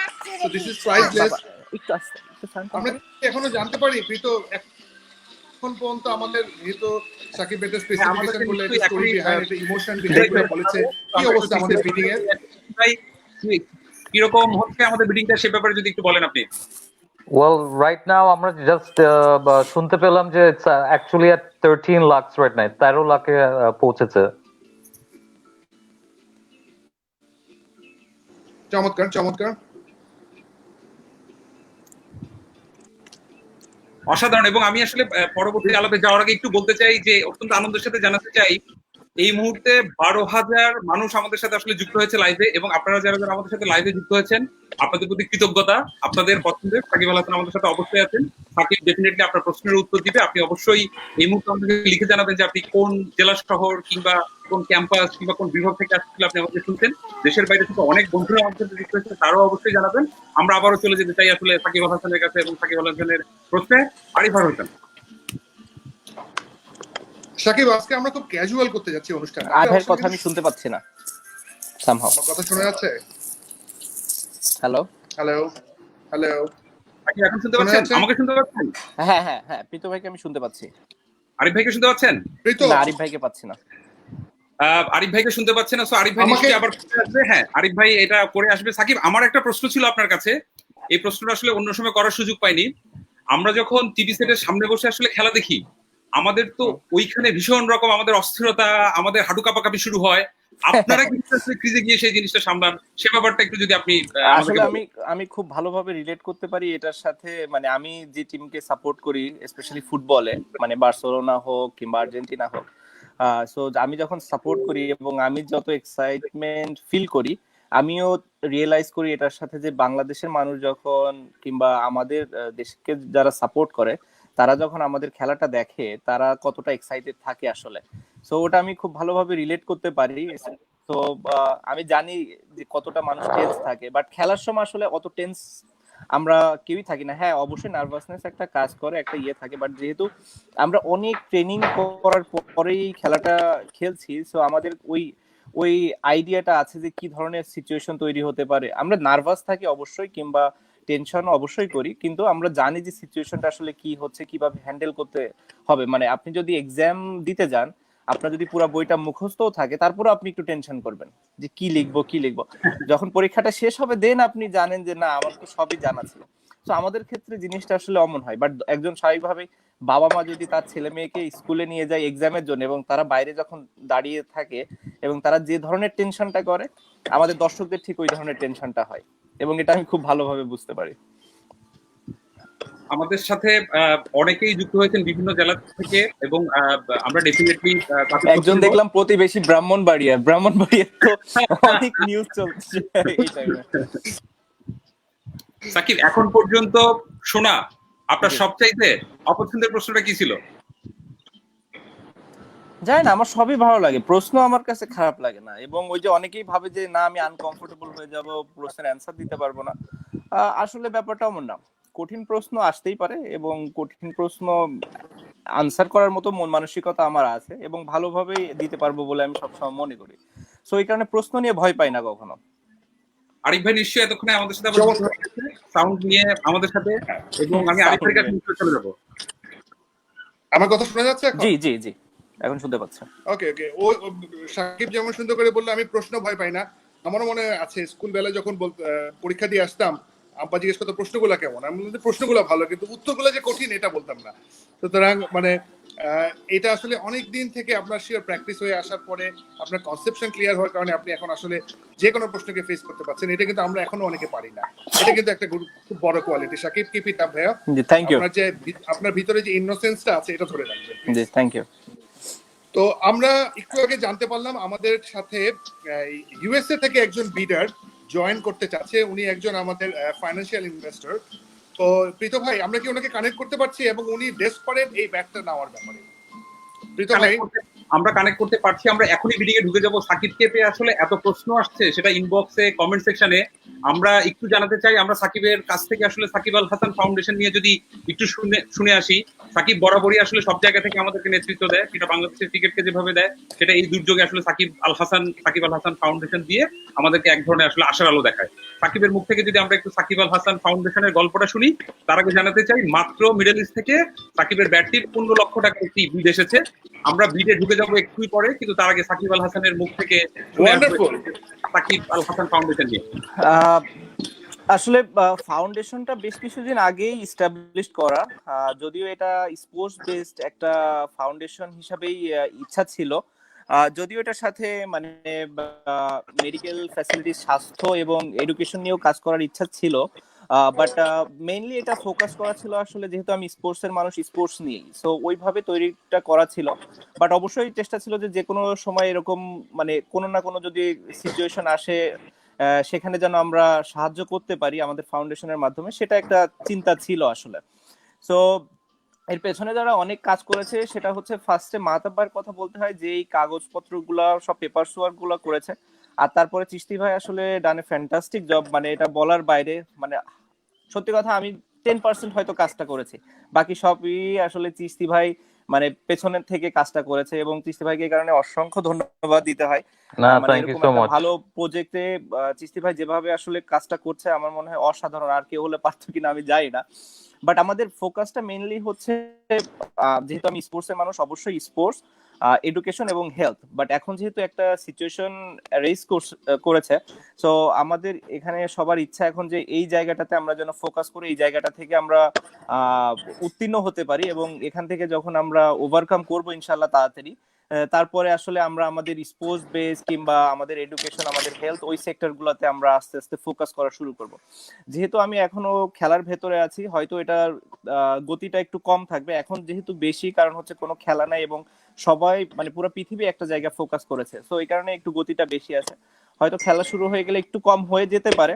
So this is priceless. বাবা একটু আস্তে, একটু শান্ত আমরা হও। কি এখনো জানতে পারি প্রীত, এখন পর্যন্ত আমাদের যেহেতু সাকিব ব্যাটের হ্যাঁ, আমাদের স্পেসিফিকেশন বললে, নিশ্চয়ই এটা স্টোরি এখনই বিহাইন্ড, এটা ইমোশন বিহাইন্ড দেখতে করে হবে। বলেছে, তো কি আমরা একটু অবস্থা আমাদের পিছিয়ে বিডিং এর? ভাই কিরকম হচ্ছে আমাদের বিডিংটা সে ব্যাপারে যদি একটু বলেন আপনি। Well, right now আমরা just শুনতে পেলাম যে it's actually at 13 lakhs right now, 13 লাখে পৌঁছেছে। চমৎকার চমৎকার, অসাধারণ। এবং আমি আসলে পরবর্তী আলাপে যাওয়ার আগে একটু বলতে চাই যে অত্যন্ত আনন্দের সাথে জানাতে চাই এই মুহূর্তে 12,000 মানুষ আমাদের সাথে আসলে যুক্ত হয়েছে লাইভে, এবং আপনারা যারা যারা আমাদের সাথে লাইভে যুক্ত হয়েছেন আপনাদের প্রতি কৃতজ্ঞতা। আপনাদের পছন্দের সাকিব আল হাসান আমাদের সাথে অবশ্যই আছেন। সাকিব ডেফিনেটলি আপনার প্রশ্নের উত্তর দিবে। আপনি অবশ্যই এই মুহূর্তে আমাদেরকে লিখে জানাবেন যে আপনি কোন জেলা শহর কিংবা কোন ক্যাম্পাস কিংবা কোন বিভাগ থেকে আসলে আপনি আমাদের শুনছেন। দেশের বাইরে থেকে অনেক বন্ধুরা আমাদের সাথে যুক্ত হয়েছে, তারাও অবশ্যই জানাবেন। আমরা আবারও চলে যেতে চাই আসলে সাকিব আল হাসানের কাছে এবং সাকিব আল হাসানের প্রশ্নে। আরিফার হোসেন। সাকিব, আজকে আমরা খুব ক্যাজুয়াল করতে যাচ্ছি অনুষ্ঠান। আর ভাইয়ের কথা আমি শুনতে পাচ্ছি না সামহাউ। আমার কথা শোনা যাচ্ছে? হ্যালো হ্যালো হ্যালো, সাকিব এখন শুনতে পাচ্ছেন? আমাকে শুনতে পাচ্ছেন? হ্যাঁ হ্যাঁ হ্যাঁ, প্রীত ভাইকে আমি শুনতে পাচ্ছি। আরিফ ভাইকে শুনতে পাচ্ছেন? প্রীত না, আরিফ ভাইকে পাচ্ছি না। আরিফ ভাইকে শুনতে পাচ্ছে না। সো আরিফ ভাই আমাকে- নিশ্চয়ই আবার করে আসবে। হ্যাঁ, আরিফ ভাই এটা করে আসবে। সাকিব, আমার একটা প্রশ্ন ছিল আপনার কাছে। এই প্রশ্নটা আসলে অন্য সময় করার সুযোগ পাইনি। আমরা যখন টিভি সেটের সামনে বসে আসলে খেলা দেখি, আমাদের তো ওইখানে ভীষণ রকম আমাদের অস্থিরতা, আমাদের হাঁটু কাঁপাকাঁপি শুরু হয়। আপনারা কিন্তু আসলে ক্রিজে গিয়ে সেই জিনিসটা সামলান, সে ব্যাপারটা একটু যদি আপনি আসলে আমি খুব ভালোভাবে রিলেট করতে পারি এটার সাথে। মানে আমি যে টিমকে সাপোর্ট করি স্পেশালি ফুটবলে, মানে বার্সেলোনা হোক কিংবা আর্জেন্টিনা হোক, সো আমি যখন সাপোর্ট করি এবং আমি যত এক্সাইটমেন্ট ফিল করি, আমিও রিয়েলাইজ করি এটার সাথে যে বাংলাদেশের মানুষ যখন কিংবা আমাদের দেশকে যারা সাপোর্ট করে তারা যখন আমাদের খেলাটা দেখে তারা কতটা এক্সাইটেড থাকে আসলে। সো ওটা আমি খুব ভালোভাবে রিলেট করতে পারি। তো আমি জানি যে কতটা মানুষ টেন্স থাকে, বাট খেলার সময় আসলে অত টেন্স আমরা কেউই থাকি না। হ্যাঁ, অবশ্যই নার্ভাসনেস একটা কাজ করে, একটা ইয়ে থাকে, বাট যেহেতু আমরা অনেক ট্রেনিং করার পরেই খেলাটা খেলছি, সো আমাদের ওই ওই আইডিয়াটা আছে যে কি ধরনের সিচুয়েশন তৈরি হতে পারে। আমরা নার্ভাস থাকি অবশ্যই, কিংবা টেনশন অবশ্যই করি, কিন্তু আমরা জানি যে সিচুয়েশনটা আসলে কি হচ্ছে, কিভাবে হ্যান্ডেল করতে হবে। মানে আপনি যদি এক্সাম দিতে যান, আপনার যদি পুরো বইটা মুখস্থও থাকে, তারপরে আপনি একটু টেনশন করবেন যে কি লিখবো। যখন পরীক্ষাটা শেষ হবে দেন আপনি জানেন যে না, আমার তো সবই জানা ছিল। তো আমাদের ক্ষেত্রে জিনিসটা আসলে অমন হয়। বাট একজন স্বাভাবিকভাবে বাবা মা যদি তার ছেলে মেয়েকে স্কুলে নিয়ে যায় এক্সামের জন্য, এবং তারা বাইরে যখন দাঁড়িয়ে থাকে এবং তারা যে ধরনের টেনশনটা করে, আমাদের দর্শকদের ঠিক ওই ধরনের টেনশনটা হয়, এবং এটা আমি খুব ভালোভাবে বুঝতে পারি। আমাদের সাথে অনেকেই যুক্ত হয়েছেন বিভিন্ন জেলা থেকে, এবং আমরা ডেফিনেটলি একজন দেখলাম প্রতিবেশী ব্রাহ্মণবাড়িয়ার তো অনেক নিউজ চলছে এই টাইমে। সাকিব, এখন পর্যন্ত শোনা আপনার সবচাইতে অপছন্দের প্রশ্নটা কি ছিল? জানি না, আমার সবই ভালো লাগে, প্রশ্ন আমার কাছে খারাপ লাগে না। এবং ওই যে অনেকেই ভাবে যে না আমি আনকমফোর্টেবল হয়ে যাব, প্রশ্নের অ্যান্সার দিতে পারবো না। আসলে ব্যাপারটা এমন না। কঠিন প্রশ্ন আসতেই পারে, এবং কঠিন প্রশ্ন আনসার করার মতো মন মানসিকতা আমার আছে, এবং ভালোভাবেই দিতে পারবো বলে আমি সবসময় মনে করি। সো এই কারণে প্রশ্ন নিয়ে ভয় পাই না কখনো। আরিফ ভাই নিশ্চয়ই এতক্ষণে আমাদের সাথে সাউন্ড নিয়ে আমাদের সাথে, এবং আমি আরিফ ভাইয়ের কাছে চলে যাবো। আমার কথা শোনা যাচ্ছে এখন? জি জি জি, এখন শুনতে পাচ্ছেন। ওকে ওকে। ও সাকিব যেমন সুন্দর করে বললো আমি প্রশ্ন ভয় পাই না, আমারও মনে আছে স্কুল বেলায় যখন পরীক্ষা দিয়ে আসতাম, আব্বা জিজ্ঞেস করতো প্রশ্নগুলো কেমন, আমি বলতাম প্রশ্নগুলো ভালো, কিন্তু উত্তরগুলো যে কঠিন এটা বলতাম না। সুতরাং মানে এটা আসলে অনেক দিন থেকে আপনার শিওর প্র্যাকটিস হয়ে আসার পরে আপনার কনসেপশন ক্লিয়ার হওয়ার কারণে আপনি এখন আসলে যে কোনো প্রশ্নকে ফেস করতে পারছেন। এটা কিন্তু আমরা এখনো অনেকে পারি না। এটা কিন্তু একটা খুব বড় quality. Shakib, keep it up ভাইয়া। জি, থ্যাংক ইউ। আপনার যে আপনার ভিতরে যে ইনোসেন্সটা আছে এটা ধরে রাখবেন। জি, থ্যাংক ইউ। তো আমরা একটু আগে জানতে পারলাম আমাদের সাথে ইউএসএ থেকে একজন বিডার জয়েন করতে চাচ্ছে। উনি একজন আমাদের ফাইন্যান্সিয়াল ইনভেস্টর। তো প্রীত ভাই, আমরা কি ওনাকে কানেক্ট করতে পারছি? এবং উনি ডেসপারেট এই ব্যাটটা নেওয়ার ব্যাপারে। প্রীত ভাই, আমরা কানেক্ট করতে পারছি। আমরা এখনই ভিডিও ঢুকে যাব। সাকিবকে পেয়ে আসলে এত প্রশ্ন আসছে, সেটা ইনবক্সে, কমেন্ট সেকশনে। আমরা একটু জানাতে চাই, আমরা সাকিবের কাছ থেকে আসলে সাকিব আল হাসান ফাউন্ডেশন নিয়ে যদি একটু শুনে আসি। সাকিব বরাবরই আসলে সব জায়গা থেকে আমাদেরকে নেতৃত্ব দেয়, সেটা বাংলাদেশের ক্রিকেটকে যেভাবে দেয়, সেটা এই দুর্যোগে আসলে সাকিব আল হাসান ফাউন্ডেশন দিয়ে আমাদেরকে এক ধরনের আসলে আশার আলো দেখায়। সাকিবের মুখ থেকে যদি আমরা একটু সাকিব আল হাসান ফাউন্ডেশনের গল্পটা শুনি, তার আগে জানাতে চাই মাত্র মিডল ইস্ট থেকে সাকিবের ব্যাটটির 15 লক্ষ টাকা একটি বিড এসেছে। আমরা বিডে ঢুকে যাবো একটুই পরে, কিন্তু তার আগে সাকিব আল হাসানের মুখ থেকে সাকিব আল হাসান ফাউন্ডেশন নিয়ে। আসলে ফাউন্ডেশনটা বেশ কিছুদিন আগেই এস্টাবলিশ করা, যদিও এটা স্পোর্টস বেসড একটা ফাউন্ডেশন হিসাবেই ইচ্ছা ছিল। যদিও এটার সাথে মানে মেডিকেল ফ্যাসিলিটি, স্বাস্থ্য এবং এডুকেশন নিয়েও কাজ করার ইচ্ছা ছিল, বাট মেইনলি এটা ফোকাস করা ছিল আসলে, যেহেতু আমি স্পোর্টস এর মানুষ, স্পোর্টস নিয়েই, সো ওইভাবে তৈরিটা করা ছিল। বাট অবশ্যই চেষ্টা ছিল যে কোনো সময় এরকম মানে কোনো না কোনো যদি সিচুয়েশন আসে, সেখানে যেন আমরা সাহায্য করতে পারি আমাদের ফাউন্ডেশনের মাধ্যমে, সেটা একটা চিন্তা ছিল আসলে। সো এর পেছনে যারা অনেক কাজ করেছে, সেটা হচ্ছে ফার্স্টে মাহতাব্বার কথা বলতে হয়, যে এই কাগজপত্রগুলো সব পেপারস ওয়ার্ক গুলো করেছে। আর তারপরে চিশতি ভাই আসলে ডানে ফ্যান্টাস্টিক জব, মানে এটা বলার বাইরে। মানে সত্যি কথা, আমি 10% হয়তো কাজটা করেছি, বাকি সবই আসলে চিশতি ভাই মানে পেছনের থেকে কাজটা করেছে, এবং চিশতি ভাইকে এই কারণে অসংখ্য ধন্যবাদ দিতে হয়। মানে এরকম একটা ভালো প্রজেক্টে চিশতি ভাই যেভাবে আসলে কাজটা করছে, আমার মনে হয় অসাধারণ। আর কেউ হলে পারতো কিনা আমি জানি না, বাট আমাদের ফোকাসটা মেইনলি হচ্ছে, যেহেতু আমি স্পোর্টস এর মানুষ, অবশ্যই স্পোর্টস, এডুকেশন এবং হেলথ। বাট এখন যেহেতু একটা সিচুয়েশন রেইজ করেছে, সো আমাদের এখানে সবার ইচ্ছা এখন যে এই জায়গাটাতে আমরা যেন ফোকাস করি, এই জায়গাটা থেকে আমরা উত্তীর্ণ হতে পারি, এবং এখান থেকে যখন আমরা ওভারকাম করব ইনশাল্লাহ তাড়াতাড়ি, তারপরে আসলে আমরা আমাদের স্পোর্টস বেস কিংবা আমাদের এডুকেশন, আমাদের হেলথ, ওই সেক্টর গুলোতে আমরা আস্তে আস্তে ফোকাস করা শুরু করব। যেহেতু আমি এখনো খেলার ভেতরে আছি, হয়তো এটার গতিটা একটু কম থাকবে এখন, যেহেতু বেশি কারণ হচ্ছে কোনো খেলা নাই এবং সবাই মানে পুরো পৃথিবী একটা জায়গায় ফোকাস করেছে, সো এই কারণে একটু গতিটা বেশি আছে। হয়তো খেলা শুরু হয়ে গেলে একটু কম হয়ে যেতে পারে,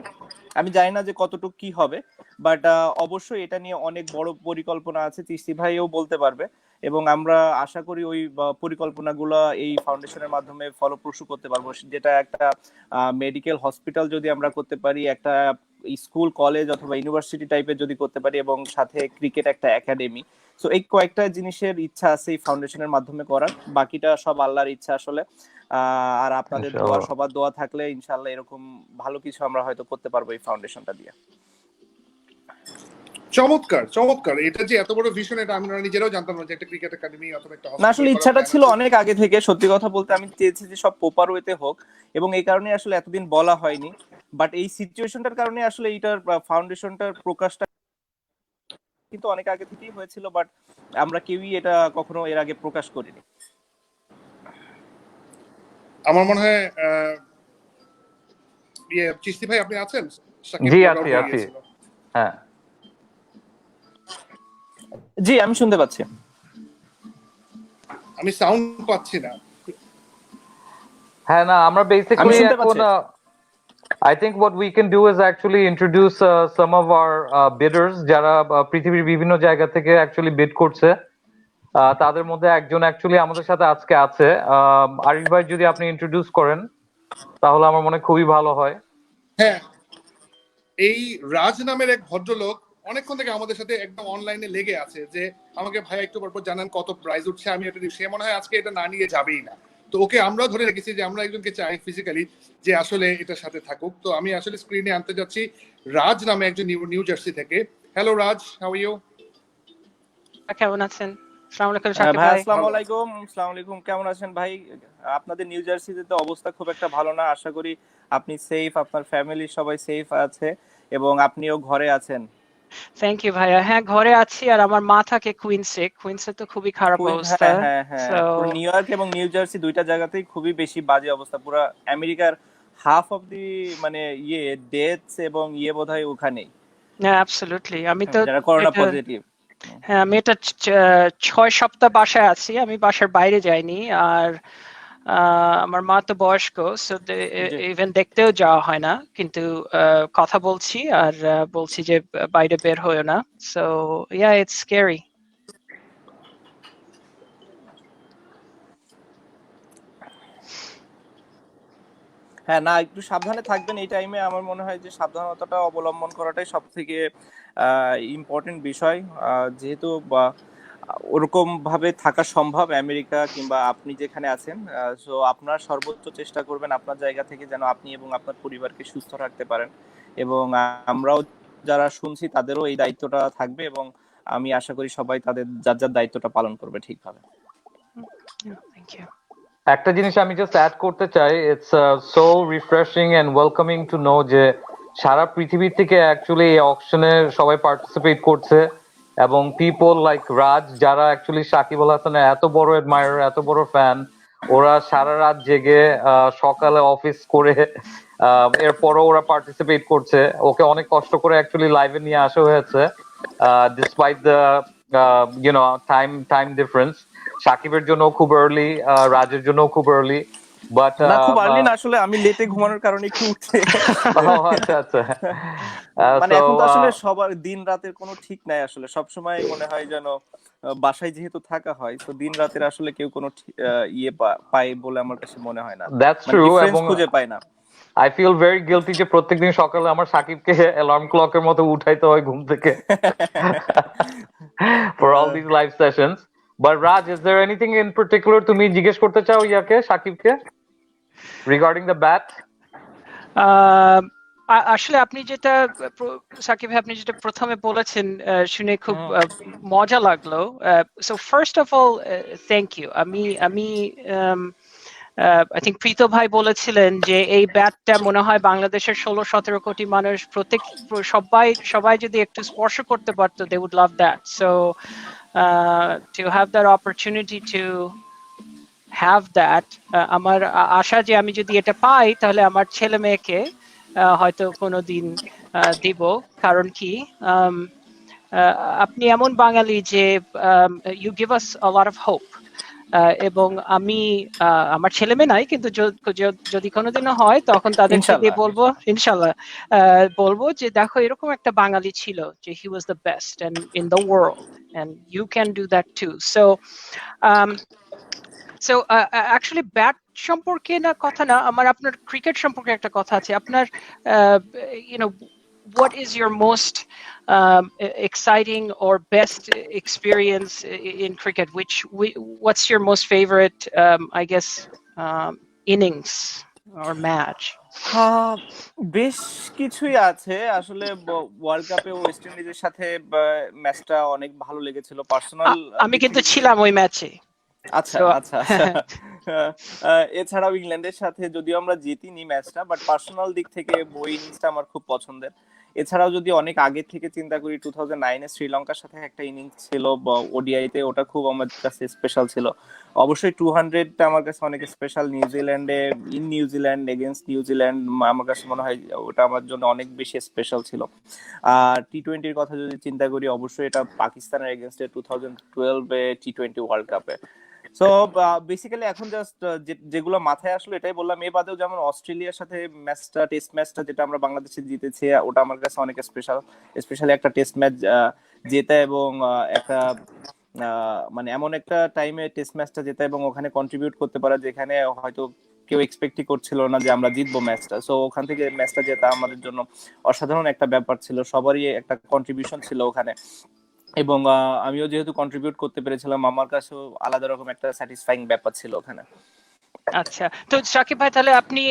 আমি জানি না যে কতটুকু কি হবে, বাট অবশ্যই এটা নিয়ে অনেক বড় পরিকল্পনা আছে, চিশতি ভাইও বলতে পারবে। এবং আমরা আশা করি ওই পরিকল্পনাগুলো এই ফাউন্ডেশনের মাধ্যমে ফলপ্রসূ করতে পারবো, যেটা একটা মেডিকেল হসপিটাল যদি আমরা করতে পারি, একটা স্কুল, কলেজ অথবা ইউনিভার্সিটি টাইপের যদি করতে পারি, এবং সাথে ক্রিকেট একটা একাডেমি। সো এই কয়েকটা জিনিসের ইচ্ছা আছে এই ফাউন্ডেশনের মাধ্যমে করার, বাকিটা সব আল্লাহর ইচ্ছা আসলে। আর আপনাদের দোয়া, সবার দোয়া থাকলে ইনশাআল্লাহ এরকম ভালো কিছু আমরা হয়তো করতে পারবো এই ফাউন্ডেশনটা দিয়ে। চমৎকার চমৎকার, এটা যে এত বড় ভিশন এটা আমরা নিজেরাও জানতাম না যে একটা ক্রিকেট একাডেমি অথবা একটা না আসলে hospital ইচ্ছাটা করার ছিল plan আছে। অনেক আগে থেকে, সত্যি কথা বলতে আমি চেয়েছি যে সব প্রপার ওয়েতে হোক, এবং এই কারণে আসলে এতদিন বলা হয়নি। বাট এই সিচুয়েশনটার কারণে আসলে এইটার ফাউন্ডেশনটার প্রকাশটা কিন্তু অনেক আগে থেকেই হয়েছিল, বাট আমরা কেউই এটা কখনো এর আগে প্রকাশ করিনি। আমার মনে হয় চিস্তি ভাই আপনি আছেন? সাকিব জি log out আছি হয়ে আছি গিয়েছিল। হ্যাঁ জি আমি শুনতে পাচ্ছি। আমি সাউন্ড পাচ্ছি না। হ্যাঁ না আমরা আমি বেসিক্যালি শুনতে এখন পাচ্ছি। I think what we can do is actually introduce some of our bidders যারা পৃথিবীর বিভিন্ন জায়গা থেকে actually bid করছে। তাদের মধ্যে একজন actually আমাদের সাথে আজকে আছে। আরিফ ভাই যদি আপনি ইন্ট্রোডিউস করেন তাহলে আমার মনে হয় খুবই ভালো হয়। হ্যাঁ, এই রাজ নামের এক ভদ্রলোক অনেকক্ষণ থেকে আমাদের সাথে একদম অনলাইনে লেগে আছে যে আমাকে ভাই একটু পরপর জানান কত প্রাইস উঠছে, আমি এটা সে মনে হয় আজকে এটা না নিয়ে যাবেই না। তো ওকে আমরা ধরে রেখেছি যে আমরা একজনকে চাই ফিজিক্যালি যে আসলে এটার সাথে থাকুক। তো আমি আসলে স্ক্রিনে আনতে যাচ্ছি রাজ নামে একজন নিউ জার্সি থেকে। Hello Raj, how are you? কেমন আছেন? আসসালামু আলাইকুম শাকিব ভাই ভাই। আসসালামু আলাইকুম। আসসালামু আলাইকুম, কেমন আছেন ভাই? আপনাদের নিউ জার্সিতে তো অবস্থা খুব একটা ভালো না, আশা করি আপনি সেফ, আপনার ফ্যামিলি সবাই সেফ আছে এবং আপনিও ঘরে আছেন। থ্যাংক ইউ ভাইয়া। হ্যাঁ ঘরে আছি, আর আমার মা থাকে কুইন্সে। কুইন্সে তো খুবই খারাপ অবস্থা। হ্যাঁ হ্যাঁ হ্যাঁ, সো পুরো নিউ ইয়র্ক এবং নিউ জার্সি দুইটা জায়গাতেই খুবই বেশি বাজে অবস্থা। পুরো আমেরিকার হাফ অফ দি মানে ডেথস এবং বোধহয় ওখানেই, হ্যাঁ অ্যাবসলিউটলি। আমি তো যারা করোনা এটা পজিটিভ। হ্যাঁ আমি এটা 6 সপ্তাহ বাসায় আছি, আমি বাসার বাইরে যাইনি। আর আমার মা তো বয়স্ক, সো ইভেন দেখতেও যাওয়া হয় না, কিন্তু কথা বলছি আর বলছি যে বাইরে বের হয়েও না। So yeah it's scary. হ্যাঁ না, একটু সাবধানে থাকবেন এই টাইমে। আমার মনে হয় যে সাবধানতাটা অবলম্বন করাটাই সব থেকে ইম্পর্টেন্ট বিষয়, যেহেতু ওরকম ভাবে থাকা সম্ভব আমেরিকা কিংবা আপনি যেখানে আছেন। সো আপনার সর্বোচ্চ চেষ্টা করবেন আপনার জায়গা থেকে যেন আপনি এবং আপনার পরিবারকে সুস্থ রাখতে পারেন, এবং আমরাও যারা শুনছি তাদেরও এই দায়িত্বটা থাকবে, এবং আমি আশা করি সবাই তাদের যার যার দায়িত্বটা পালন করবে ঠিকভাবে। Thank you. একটা জিনিস আমি জাস্ট অ্যাড করতে চাই, it's so refreshing and welcoming to know যে সারা পৃথিবী থেকে অ্যাকচুয়ালি এই অকশনে সবাই পার্টিসিপেট করছে, এবং পিপল লাইক রাজ যারা অ্যাকচুয়ালি সাকিব আল হাসানের এত বড় অ্যাডমায়ার, এত বড় ফ্যান, ওরা সারা রাত জেগে সকালে অফিস করে এরপরও ওরা পার্টিসিপেট করছে। ওকে অনেক কষ্ট করে অ্যাকচুয়ালি লাইভে নিয়ে আসা হয়েছে, despite the YONO time difference. সাকিবের জন্য খুব আর্লি, রাজের জন্য খুব আর্লি, বাট না খুব আর্লি না, আসলে আমি লেটে ঘুমানোর কারণে একটু উঠে আচ্ছা আচ্ছা। মানে এখন তো আসলে সবার দিন রাতের কোনো ঠিক নাই, আসলে সব সময় মনে হয় যেন বাসায় যেহেতু থাকা হয়, তো দিন রাতের আসলে কেউ কোনো পায় বলে আমার কাছে মনে হয় না। দ্যাটস মানে ট্রু, ডিফারেন্স এবং খুঁজে পায় না। আই ফিল ভেরি গিলটি যে প্রত্যেকদিন সকালে আমার সাকিবকে অ্যালার্ম ক্লকের মতো উঠাইতে হয় ঘুম থেকে for all these live sessions. But Raj, is there anything in particular তুমি জিজ্ঞেস করতে চাও ইয়াকে, সাকিবকে, regarding the bat? আসলে আপনি যেটা সাকিব ভাই আপনি যেটা প্রথমে বলেছেন শুনে খুব মজা লাগলো। So first of all thank you. আমি আই থিঙ্ক প্রীত ভাই বলেছিলেন যে এই ব্যাটটা মনে হয় বাংলাদেশের 16-17 কোটি মানুষ সবাই যদি একটু স্পর্শ করতে পারতো, they would love that. So to have that opportunity to have that, আমার আশা যে আমি যদি এটা পাই তাহলে আমার ছেলে মেয়েকে হয়তো কোনোদিন দিব। কারণ কি আপনি এমন বাঙালি যে you give us a lot of hope, এবং আমি আমার ছেলে মেয়ে নাই, কিন্তু যদি কোনোদিনও হয় তখন তাদেরকে বলবো ইনশাল্লাহ বলবো যে দেখো এরকম একটা বাঙালি ছিল যে he was the best and in the world and you can do that too. So actually bat সম্পর্কে না কথা না, আমার আপনার ক্রিকেট সম্পর্কে একটা কথা আছে। আপনার what is your most exciting or best experience in cricket? What's your most favorite I guess innings or match? হ্যাঁ, বেশ কিছুই আছে আসলে। ওয়ার্ল্ড কাপে ওয়েস্ট ইন্ডিজের সাথে ম্যাচটা অনেক ভালো লেগেছিল পার্সোনাল আমি দিক কিন্তু থেকে। ছিলাম ওই ম্যাচে। আচ্ছা তো আচ্ছা আচ্ছা। এছাড়াও ইংল্যান্ডের সাথে যদিও আমরা জিতিনি ম্যাচটা, বাট পার্সোনাল দিক থেকে ওই ইনিংসটা আমার খুব পছন্দের। এছাড়াও যদি অনেক আগে থেকে চিন্তা করি, 2009-এ শ্রীলঙ্কার সাথে একটা ইনিংস ছিল ওডিআইতে, ওটা খুব আমার কাছে স্পেশাল ছিল। অবশ্যই 200টা আমার কাছে অনেক স্পেশাল। নিউজিল্যান্ডে, ইন নিউজিল্যান্ড এগেনস্ট নিউজিল্যান্ড, আমার কাছে মনে হয় ওটা আমার জন্য অনেক বেশি স্পেশাল ছিল। আর টি-20-র কথা যদি চিন্তা করি, অবশ্যই এটা পাকিস্তানের এগেনস্টে 2012-এ টি-20 ওয়ার্ল্ড কাপে। সো বেসিক্যালি এখন জাস্ট যেগুলো মাথায় আসলো এটাই বললাম। এ বাদেও যেমন অস্ট্রেলিয়ার সাথে ম্যাচটা, টেস্ট ম্যাচটা যেটা আমরা বাংলাদেশে জিতেছি, ওটা আমার কাছে অনেক স্পেশাল। স্পেশালি একটা টেস্ট ম্যাচ জেতা এবং একটা মানে এমন একটা টাইমে টেস্ট ম্যাচটা জেতা এবং ওখানে কন্ট্রিবিউট করতে পারা, যেখানে হয়তো কেউ এক্সপেক্টই করছিল না যে আমরা জিতবো ম্যাচটা। সো ওখান থেকে ম্যাচটা জেতা আমাদের জন্য অসাধারণ একটা ব্যাপার ছিল। সবারই একটা কন্ট্রিবিউশন ছিল ওখানে, এবং আমিও যেহেতু কন্ট্রিবিউট করতে পেরেছিলাম, আমার কাছেও আলাদা রকম একটা স্যাটিসফাইং ব্যাপার ছিল ওখানে। আচ্ছা, তো শাকিব ভাই তাহলে আপনি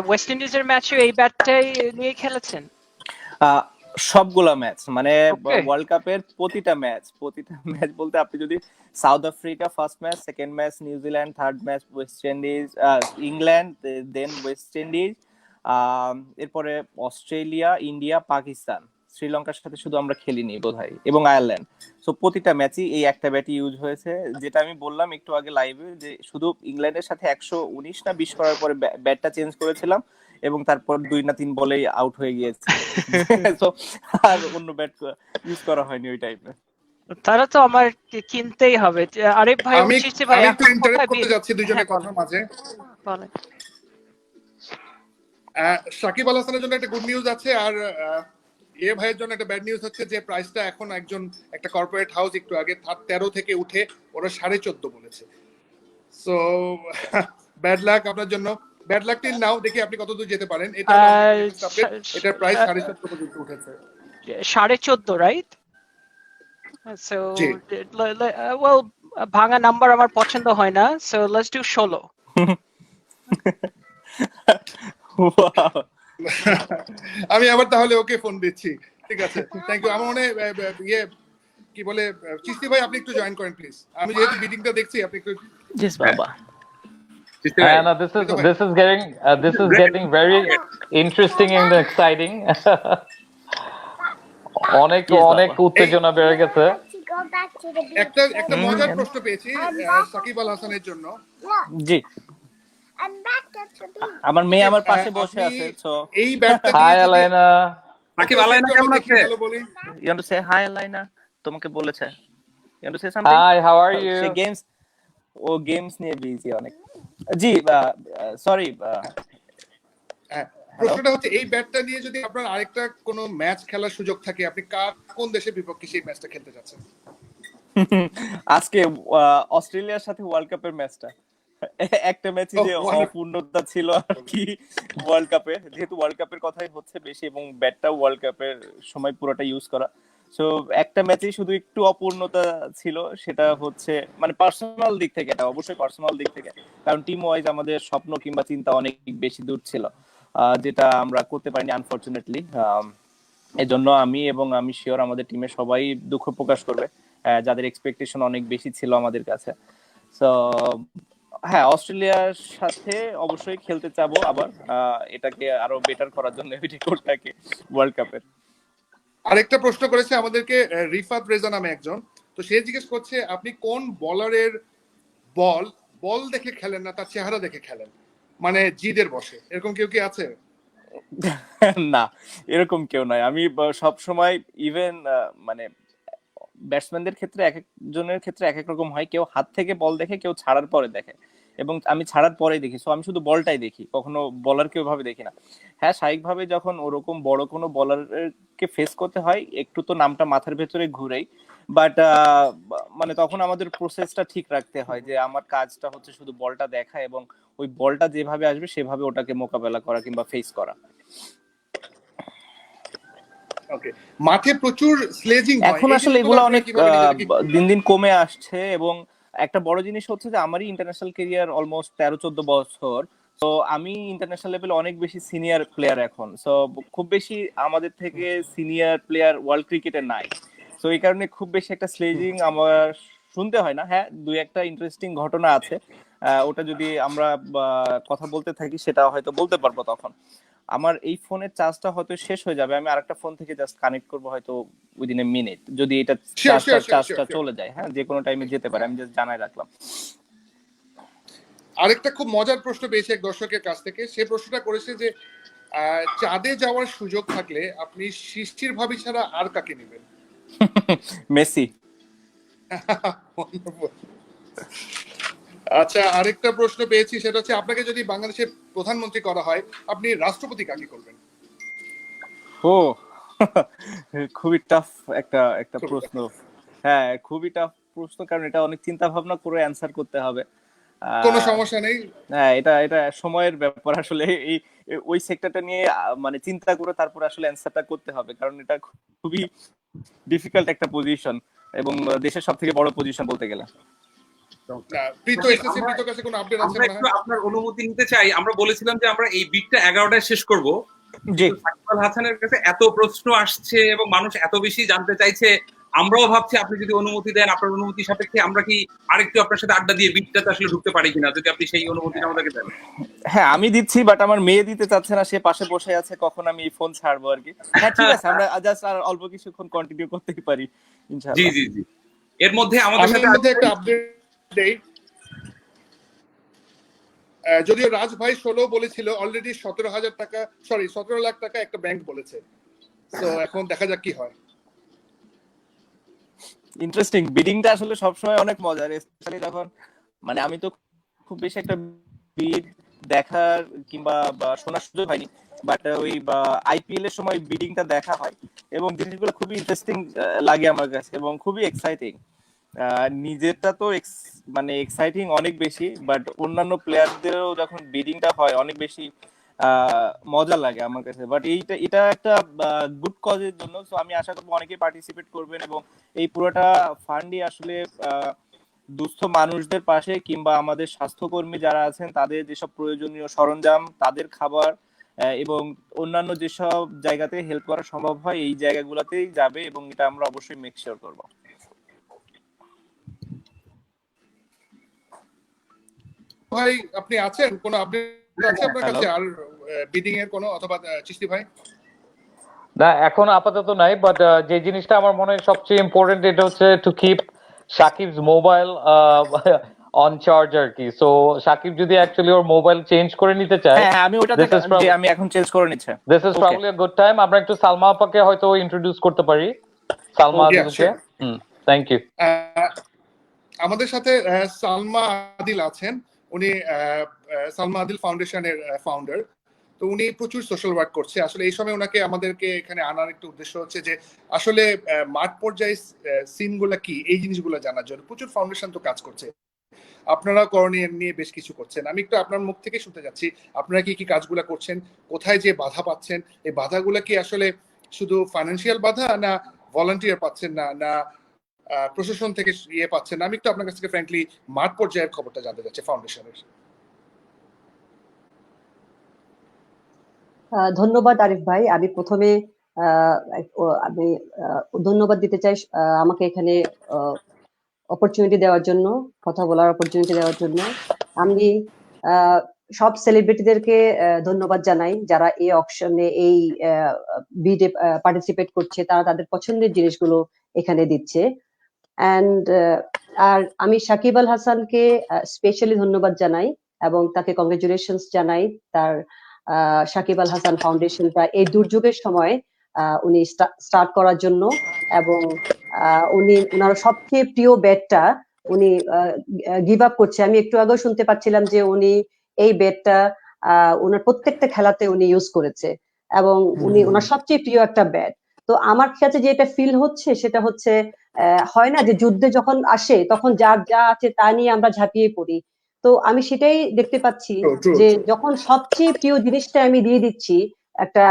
ওয়েস্ট ইন্ডিজের ম্যাচে এই ব্যাটটাই নিয়ে খেলেছেন? সবগুলা ম্যাচ, মানে Okay. ওয়ার্ল্ড কাপের প্রতিটা ম্যাচ বলতে আপনি যদি South Africa first match, second match New Zealand, third match West Indies, England, then West Indies, এরপরে অস্ট্রেলিয়া, ইন্ডিয়া, পাকিস্তান, শ্রীলঙ্কার সাথে শুধু আমরা খেলিনি বোধহয়, এবং আয়ারল্যান্ড। সো প্রতিটা ম্যাচই এই একটা ব্যাটই ইউজ হয়েছে। যেটা আমি বললাম একটু আগে লাইভে, যে শুধু ইংল্যান্ডের সাথে 119 না 20 করার পরে ব্যাটটা চেঞ্জ করেছিলাম, এবং তারপর 2 না 3 বলেই আউট হয়ে গিয়েছে। তো আর অন্য ব্যাট ইউজ করা হয়নি ওই টাইমে। তাহলে তো আমার কিনতেই হবে। আরিফ ভাই, আমি শিশির ভাই একটু এখন ইন্টারেক্ট কোথায় করতে যাচ্ছি দুজনের হ্যাঁ, কথার মাঝে। বলেন। সাকিব আল হাসানের জন্য একটা গুড নিউজ আছে, আর এ ভাইয়ের জন্য একটা ব্যাড নিউজ হচ্ছে যে প্রাইসটা এখন একটা কর্পোরেট হাউস একটু আগে 13 থেকে উঠে ওরা 14.5 বলেছে। সো ব্যাড লাক আপনার জন্য, ব্যাড লাক টিল নাও। দেখি আপনি কতদূর যেতে পারেন। এটার প্রাইস 14.5 পর্যন্ত উঠেছে। 14.5, রাইট? সো জি। ওয়েল, ভাঙা নাম্বার আমার পছন্দ হয় না, সো লেটস ডু 16। আমি আবার তাহলে ওকে ফোন দিচ্ছি। ঠিক আছে, থ্যাংক ইউ। আমার মনে ইয়ে কি বলে, চিস্তি ভাই আপনি একটু জয়েন করেন প্লিজ। আমি যেহেতু বিডিংটা দেখছি, আপনি একটু। জিস বাবা। No, this is getting very interesting and exciting. অনেক উত্তেজনা বেড়ে গেছে। একটা মজার প্রশ্ন পেয়েছি সাকিব আল হাসানের জন্য। জি, আমার মেয়ে আমার পাশে বসে আছে। সো এই ব্যাটটা হাই আলাইনা। সাকিব আলাইনা কেমন আছে? বলি you want to say hi Alaina? তোমাকে বলেছে। You want to say something? Hi, how are you? সে গেমস নিয়ে বিজি অনেক। জি, সরি। প্রশ্নটা হচ্ছে, এই ব্যাটটা নিয়ে যদি আপনার আরেকটা কোনো ম্যাচ খেলার সুযোগ থাকে, আপনি কোন দেশের বিপক্ষে সেই ম্যাচটা খেলতে যাচ্ছেন? আজকে অস্ট্রেলিয়ার সাথে ওয়ার্ল্ড কাপের ম্যাচটা, একটা ম্যাচে যে অপূর্ণতা ছিল আর কি ওয়ার্ল্ড কাপে, যেহেতু ওয়ার্ল্ড কাপের কথাই হচ্ছে বেশি এবং ব্যাটটা ওয়ার্ল্ড কাপের সময় পুরোটা ইউজ করা। সো একটা ম্যাচেই শুধু একটু অপূর্ণতা ছিল, সেটা হচ্ছে মানে পার্সোনাল দিক থেকে, এটা অবশ্যই পার্সোনাল দিক থেকে, কারণ টিম ওয়াইজ আমাদের স্বপ্ন কিংবা চিন্তা অনেক বেশি দূর ছিল, যেটা আমরা করতে পারিনি আনফরচুনেটলি। এজন্য আমি শিওর আমাদের টিমের সবাই দুঃখ প্রকাশ করবে, যাদের এক্সপেকটেশন অনেক বেশি ছিল আমাদের কাছে। সো হ্যাঁ, অস্ট্রেলিয়ার সাথে অবশ্যই খেলতে চাবো আবার, এটাকে আরো বেটার করার জন্য এই রেকর্ডটাকে ওয়ার্ল্ড কাপের। আরেকটা প্রশ্ন করেছে আমাদেরকে রিফাত রেজা নামে একজন। তো সে জিজ্ঞেস করছে, আপনি কোন বলারের বল দেখে খেলেন না, তার চেহারা দেখে খেলেন? মানে জিদের বসে, এরকম কেউ কি আছে? না, এরকম কেউ নয়। আমি সব সময় ইভেন মানে ব্যাটসম্যানদের ক্ষেত্রে এক একজনের ক্ষেত্রে এক এক রকম হয়। কেউ হাত থেকে বল দেখে, কেউ ছাড়ার পরে দেখে, এবং আমি ছাড়ার পরেই দেখি। সো আমি শুধু বলটাই দেখি, কখনো বলারকে ওইভাবে দেখি না। হ্যাঁ, স্বাভাবিকভাবে যখন ওরকম বড় কোনো বলারকে ফেস করতে হয়, একটু তো নামটা মাথার ভেতরে ঘুরেই, বাট মানে তখন আমাদের প্রসেসটা ঠিক রাখতে হয় যে আমার কাজটা হচ্ছে শুধু বলটা দেখা এবং ওই বলটা যেভাবে আসবে সেভাবে ওটাকে মোকাবেলা করা কিংবা ফেস করা। ওকে, মাঠে প্রচুর স্লেজিং হয় এখন আসলে এগুলো অনেক দিন দিন কমে আসছে, এবং একটা বড় জিনিস হচ্ছে যে আমারই ইন্টারন্যাশনাল ক্যারিয়ার অলমোস্ট 13-14 বছর। তো আমি ইন্টারন্যাশনাল লেভেলে অনেক বেশি সিনিয়র প্লেয়ার এখন, সো খুব বেশি আমাদের থেকে সিনিয়র প্লেয়ার ওয়ার্ল্ড ক্রিকেটে নাই। সো এই কারণে খুব বেশি একটা স্লেজিং আমার শুনতে হয় না। হ্যাঁ, দুই একটা ইন্টারেস্টিং ঘটনা আছে, ওটা যদি আমরা কথা বলতে থাকি সেটা হয়তো বলতে পারবো তখন। আমার এই ফোনের চার্জটা হয়তো শেষ হয়ে যাবে, আমি আরেকটা ফোন থেকে জাস্ট কানেক্ট করবো হয়তো উইদিন এ মিনিট, যদি এটা চার্জটা চলে যায়। হ্যাঁ, যে কোনো টাইমে যেতে পারে, আমি জাস্ট জানাই রাখলাম। আরেকটা খুব মজার প্রশ্ন পেয়েছি এক দর্শকের কাছ থেকে। সে প্রশ্নটা করেছে যে চাঁদে যাওয়ার সুযোগ থাকলে আপনি শিশির ভাবি ছাড়া আর কাকে নেবেন? মেসি। আচ্ছা, আরেকটা প্রশ্ন পেয়েছি, সেটা হচ্ছে আপনাকে যদি বাংলাদেশের প্রধানমন্ত্রী করা হয় আপনি রাষ্ট্রপতি কাকে করবেন? ও খুবই টাফ একটা প্রশ্ন। হ্যাঁ, খুবই টাফ প্রশ্ন, কারণ এটা অনেক চিন্তা ভাবনা করে অ্যান্সার করতে হবে। কোনো সমস্যা নেই। হ্যাঁ, এটা সময়ের ব্যাপার আসলে। এই ওই সেক্টরটা নিয়ে মানে চিন্তা করে তারপর আসলে অ্যান্সারটা করতে হবে, কারণ এটা খুবই ডিফিকাল্ট একটা পজিশন এবং দেশের সবথেকে বড় পজিশন বলতে গেলে। আপনার অনুমতি নিতে চাই। আমরা বলেছিলাম যে আমরা এই বিটটা 11টায় শেষ করব। সাকিব আল হাসানের কাছে এত প্রশ্ন আসছে এবং মানুষ এত বেশি জানতে চাইছে, আমরাও ভাবছি আপনি যদি অনুমতি দেন, আপনার অনুমতি সাপেক্ষে আমরা কি আরেকটু আপনার সাথে আড্ডা দিয়ে বিটটাতে আসলে ঢুকতে পারি কিনা, যদি আপনি সেই অনুমতিটা আমাদেরকে দেন। হ্যাঁ, আমি দিচ্ছি, বাট আমার মেয়ে দিতে চাচ্ছে না, সে পাশে বসে আছে, কখন আমি এই ফোন ছাড়বো আর কি। হ্যাঁ, ঠিক আছে, আমরা জাস্ট আর অল্প কিছুক্ষণ কন্টিনিউ করতেই পারি ইনশাআল্লাহ। জি জি জি। এর মধ্যে আমাদের সাথে একটা আপডেট দেই। যদিও রাজ ভাই 16 বলেছিল, অলরেডি 17 লাখ টাকা একটা ব্যাংক বলেছে। তো এখন দেখা যাক কি হয়। ইন্টারেস্টিং। বিডিংটা আসলে সবসময় অনেক মজার, স্পেশালি যখন মানে আমি তো খুব বেশি একটা বিড দেখার কিংবা শোনার সুযোগ হয়নি, বাট ওই আইপিএল এর সময় বিডিংটা দেখা হয় এবং জিনিসগুলো খুবই ইন্টারেস্টিং লাগে আমার কাছে এবং খুবই এক্সাইটিং। নিজেরটা তো মানে এক্সাইটিং অনেক বেশি, বাট অন্যান্য প্লেয়ারদেরও যখন বিডিংটা হয় অনেক বেশি মজা লাগে আমার কাছে। বাট এটা একটা গুড কজের জন্য, সো আমি আশা করবো অনেকেই পার্টিসিপেট করবেন এবং এই পুরোটা ফান্ডই আসলে দুস্থ মানুষদের পাশে কিংবা আমাদের স্বাস্থ্যকর্মী যারা আছেন তাদের যেসব প্রয়োজনীয় সরঞ্জাম, তাদের খাবার এবং অন্যান্য যেসব জায়গাতে হেল্প করা সম্ভব হয় এই জায়গাগুলোতেই যাবে এবং এটা আমরা অবশ্যই মেক শিওর করবো। ভাই আপনি আছেন, কোনো আপডেট আছে আপনার কাছে আর বিডিং এর কোনো, অথবা চিশতি ভাই? না, এখন আপাতত নাই, বাট যে জিনিসটা আমার মনে হয় সবচেয়ে ইম্পর্টেন্ট এটা হচ্ছে to keep Shakib's mobile on charge আর কি। সো সাকিব যদি অ্যাকচুয়ালি ওর মোবাইল চেঞ্জ করে নিতে চায়, হ্যাঁ আমি ওটা আমি এখন চেঞ্জ করে নিচ্ছি। This is probably a good time. আমরা একটু সালমা আপাকে হয়তো ইন্ট্রোডিউস করতে পারি। সালমা আদিলকে। Thank you. আমাদের সাথে সালমা আদিল আছেন। উনি সালমা আদিল ফাউন্ডেশনের ফাউন্ডার। তো উনি প্রচুর সোশ্যাল ওয়ার্ক করছে। আসলে এই সময় ওনাকে আমাদেরকে এখানে আনার একটা উদ্দেশ্য হচ্ছে যে আসলে মাঠ পর্যায়ে সিনগুলো কি, এই জিনিসগুলো জানার জন্য। প্রচুর ফাউন্ডেশন তো কাজ করছে, আপনারা করণীয় নিয়ে বেশ কিছু করছেন। আমি একটু আপনার মুখ থেকে শুনতে যাচ্ছি, আপনারা কি কি কাজগুলো করছেন, কোথায় যে বাধা পাচ্ছেন, এই বাধাগুলো কি আসলে শুধু ফাইন্যান্সিয়াল বাধা, না ভলান্টিয়ার পাচ্ছেন, না প্রশাসন থেকে ইয়ে পাচ্ছেন? আমি একটু আপনার কাছ থেকে ফ্র্যাঙ্কলি মাঠ পর্যায়ের খবরটা জানতে চাচ্ছি ফাউন্ডেশনের। ধন্যবাদ আরিফ ভাই। আমি প্রথমে আমি ধন্যবাদ দিতে চাই আমাকে এখানে অপরচুনিটি দেওয়ার জন্য, কথা বলার অপরচুনিটি দেওয়ার জন্য। আমি সব সেলিব্রিটিদেরকে ধন্যবাদ জানাই যারা এই অকশনে, এই বিডে পার্টিসিপেট করছে, তারা তাদের পছন্দের জিনিসগুলো এখানে দিচ্ছে। অ্যান্ড আর আমি সাকিব আল হাসানকে স্পেশালি ধন্যবাদ জানাই এবং তাকে কংগ্রেচুলেশনস জানাই। তার সাকিব আল হাসান ফাউন্ডেশনটা এই দুর্যোগের সময় উনি স্টার্ট করার জন্য, এবং উনি ওনার সবচেয়ে প্রিয় ব্যাটটা উনি গিভ আপ করছে। আমি একটু আগেও শুনতে পাচ্ছিলাম যে উনি এই ব্যাটটা ওনার প্রত্যেকটা খেলাতে উনি ইউজ করেছে এবং উনি ওনার সবচেয়ে প্রিয় একটা ব্যাট। তো আমার কাছে যেটা ফিল হচ্ছে সেটা হচ্ছে, হয় না যে যুদ্ধে যখন আসে তখন যার যা আছে তা নিয়ে আমরা ঝাঁপিয়ে পড়ি। তো আমি সেটাই দেখতে পাচ্ছি যে যখন সবচেয়ে প্রিয় জিনিসটা আমি দিয়ে দিচ্ছি একটা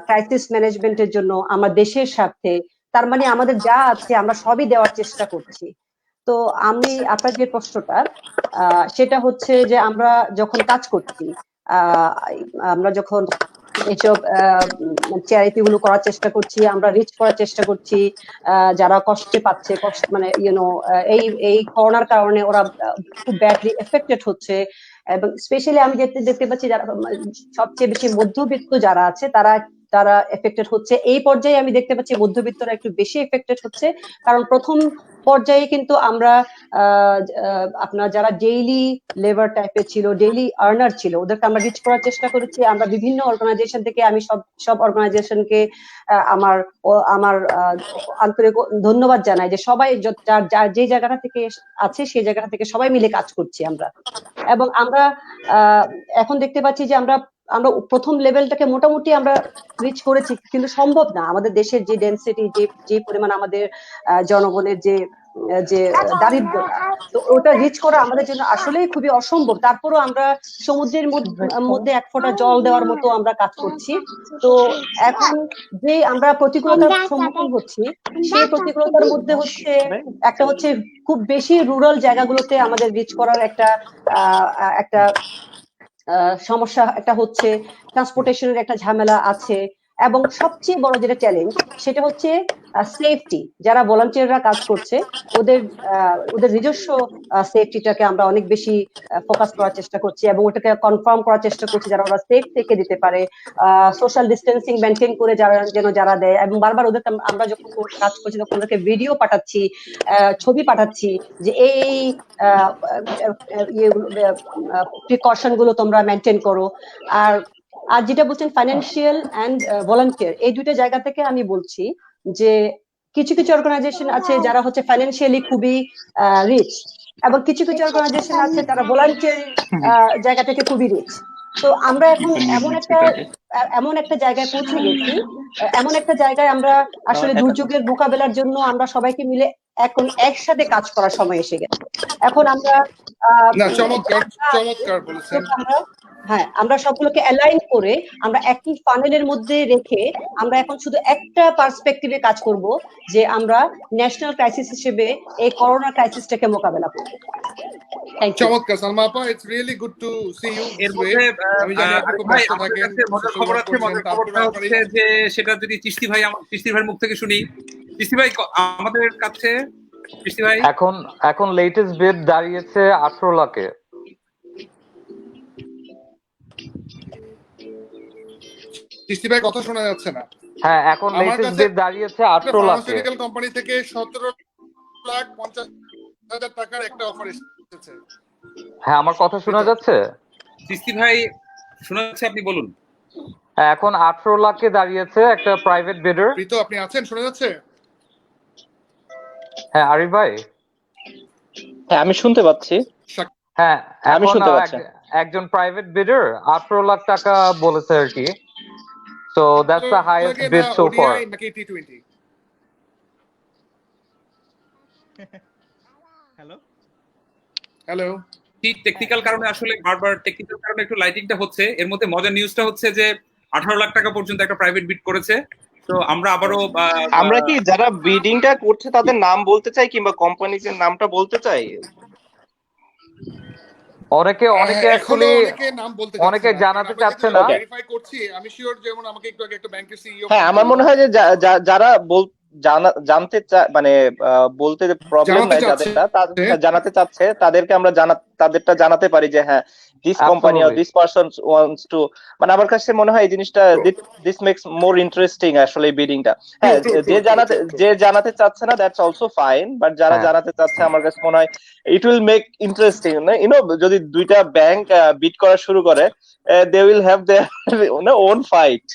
ক্রাইসিস ম্যানেজমেন্টের জন্য আমার দেশের স্বার্থে, তার মানে আমাদের যা আছে আমরা সবই দেওয়ার চেষ্টা করছি। তো আমি আপনার যে প্রশ্নটা সেটা হচ্ছে যে আমরা যখন কাজ করছি, আহ, আমরা যখন এসব চ্যারিটি গুলো করার চেষ্টা করছি, আমরা রিচ করার চেষ্টা করছি, যারা কষ্টে পাচ্ছে, কষ্ট মানে এই এই করোনার কারণে ওরা খুব ব্যাডলি এফেক্টেড হচ্ছে। এবং স্পেশালি আমি দেখতে দেখতে পাচ্ছি যারা সবচেয়ে বেশি মধ্যবিত্ত যারা আছে তারা তারা এফেক্টেড হচ্ছে। এই পর্যায়ে আমি দেখতে পাচ্ছি মধ্যবিত্তরা একটু বেশি এফেক্টেড হচ্ছে, কারণ প্রথম পর্যায়ে কিন্তু আমরা আপনার যারা ডেইলি লেবার টাইপের ছিল, ডেইলি আর্নার ছিল, ওদেরকে আমরা রিচ করার চেষ্টা করেছি। আমরা বিভিন্ন অর্গানাইজেশন থেকে, আমি সব সব অর্গানাইজেশনকে আমার আমার আন্তরিক ধন্যবাদ জানাই যে সবাই যার যে জায়গাটা থেকে আছে সেই জায়গাটা থেকে সবাই মিলে কাজ করছি আমরা। এবং আমরা এখন দেখতে পাচ্ছি যে আমরা আমরা প্রথম লেভেলটাকে মোটামুটি আমরা রিচ করেছি, কিন্তু সম্ভব না। আমাদের দেশের যে ডেনসিটি, যে পরিমাণ আমাদের জনগণের যে যে দারিদ্রতা, তো ওটা রিচ করা আমাদের জন্য আসলেই খুবই অসম্ভব। তারপরও আমরা সমুদ্রের মধ্যে এক ফোঁটা জল দেওয়ার মতো আমরা কাজ করছি। তো এখন যে আমরা প্রতিকূলতার সম্মুখীন হচ্ছি, সেই প্রতিকূলতার মধ্যে হচ্ছে একটা হচ্ছে খুব বেশি রুরাল জায়গাগুলোতে আমাদের রিচ করার একটা একটা সমস্যা একটা হচ্ছে, ট্রান্সপোর্টেশনের একটা ঝামেলা আছে। এবং সবচেয়ে বড় যেটা চ্যালেঞ্জ সেটা হচ্ছে সেফটি। যারা ভলান্টিয়াররা কাজ করছে ওদের ওদের নিজস্ব সেফটিটাকে আমরা অনেক বেশি ফোকাস করার চেষ্টা করছি এবং ওটাকে কনফার্ম করার চেষ্টা করছি যারা ওরা সেফ থেকে দিতে পারে, সোশ্যাল ডিস্টেন্সিং মেনটেন করে যারা দেয়। এবং বারবার ওদেরকে আমরা যখন কাজ করছি তখন ওদেরকে ভিডিও পাঠাচ্ছি, ছবি পাঠাচ্ছি যে এই প্রিকশন গুলো তোমরা মেনটেন করো। আর আর যেটা বলছেন ফাইন্যান্সিয়াল এন্ড ভলান্টিয়ার, এই দুইটা জায়গা থেকে আমি বলছি যে কিছু কিছু অর্গানাইজেশন আছে যারা হচ্ছে ফাইন্যান্সিয়ালি খুবই রিচ, এবং কিছু কিছু অর্গানাইজেশন আছে তারা ভলান্টিয়ার জায়গা থেকে খুবই রিচ। তো আমরা এখন এমন একটা জায়গায় পৌঁছে গেছি, এমন একটা জায়গায় আমরা আসলে দুর্যোগের মোকাবেলার জন্য আমরা সবাইকে মিলে এখন একসাথে কাজ করার সময় এসে গেছে। এখন আমরা চমৎকার বলেছেন। হ্যাঁ, আমরা সবগুলোকে অ্যালাইন করে আমরা একই ফানেলের মধ্যে রেখে আমরা এখন শুধু একটা পার্সপেক্টিভে কাজ করব, যে আমরা ন্যাশনাল ক্রাইসিস হিসেবে এই করোনা ক্রাইসিসটাকে মোকাবেলা করব। চমৎকার সালমা আপা, it's really good to see you this way. আমি জানি আপনি খুব ব্যস্ত থাকেন। মজার খবর আছে, মজার খবরটা হচ্ছে যে সেটা যদি চিশতি ভাইয়ের মুখ থেকে শুনি। চিশতি ভাই আমাদের কাছে, চিশতি ভাই এখন লেটেস্ট বিড দাঁড়িয়েছে 18 লাখে। চিশতি ভাই কথা শোনা যাচ্ছে না। হ্যাঁ, এখন লেটেস্ট বিড দাঁড়িয়েছে 18 লাখে। ফার্মাসিউটিক্যাল কোম্পানি থেকে 17,50,000 টাকার একটা অফার এসেছে। হ্যাঁ, আমার কথা শোনা যাচ্ছে? চিশতি ভাই শোনা যাচ্ছে, আপনি বলুন। এখন 18 লাখে দাঁড়িয়েছে একটা প্রাইভেট বিডার। প্রীত, আপনি আছেন? শোনা যাচ্ছে? হ্যাঁ আরিফ ভাই। হ্যাঁ, আমি শুনতে পাচ্ছি। হ্যাঁ, আমি শুনতে পাচ্ছি। একজন প্রাইভেট বিডার 18 লাখ টাকা বলেছে আর কি। So that's the highest bid so far. Hello. Technical কারণে আসলে বারবার টেকনিক্যাল কারণে একটু লাইটিংটা হচ্ছে। এর মধ্যে মজার নিউজটা হচ্ছে যে 18 লাখ টাকা পর্যন্ত একটা প্রাইভেট বিড করেছে। তো আমরা আবারও আমরা কি যারা বিডিংটা করছে তাদের নাম বলতে চাই কিংবা কোম্পানির নামটা বলতে চাই? অনেকে অ্যাকচুয়ালি অনেকে জানাতে চাচ্ছে না। ভেরিফাই করছি, আমি শিওর। যেমন আমাকে একটু আগে একটা ব্যাংকের সিইও, হ্যাঁ, আমার মনে হয় যে যারা জানতে মানে বলতে প্রবলেম নাই, যাদেরটা জানাতে চাচ্ছে তাদেরকে আমরা তাদেরটা জানাতে পারি যে হ্যাঁ, this company or this person wants to. মানে আমার কাছে মনে হয় এই জিনিসটা দিস মেক্স মোর ইন্টারেস্টিং আসলে বিডিংটা। হ্যাঁ, যে জানাতে চাচ্ছে না দ্যাটস অলসো ফাইন, বাট যারা জানাতে চাচ্ছে আমার কাছে মনে হয় ইট উইল মেক ইন্টারেস্টিং। যদি দুইটা ব্যাংক বিড করা শুরু করে, they will have their own fight.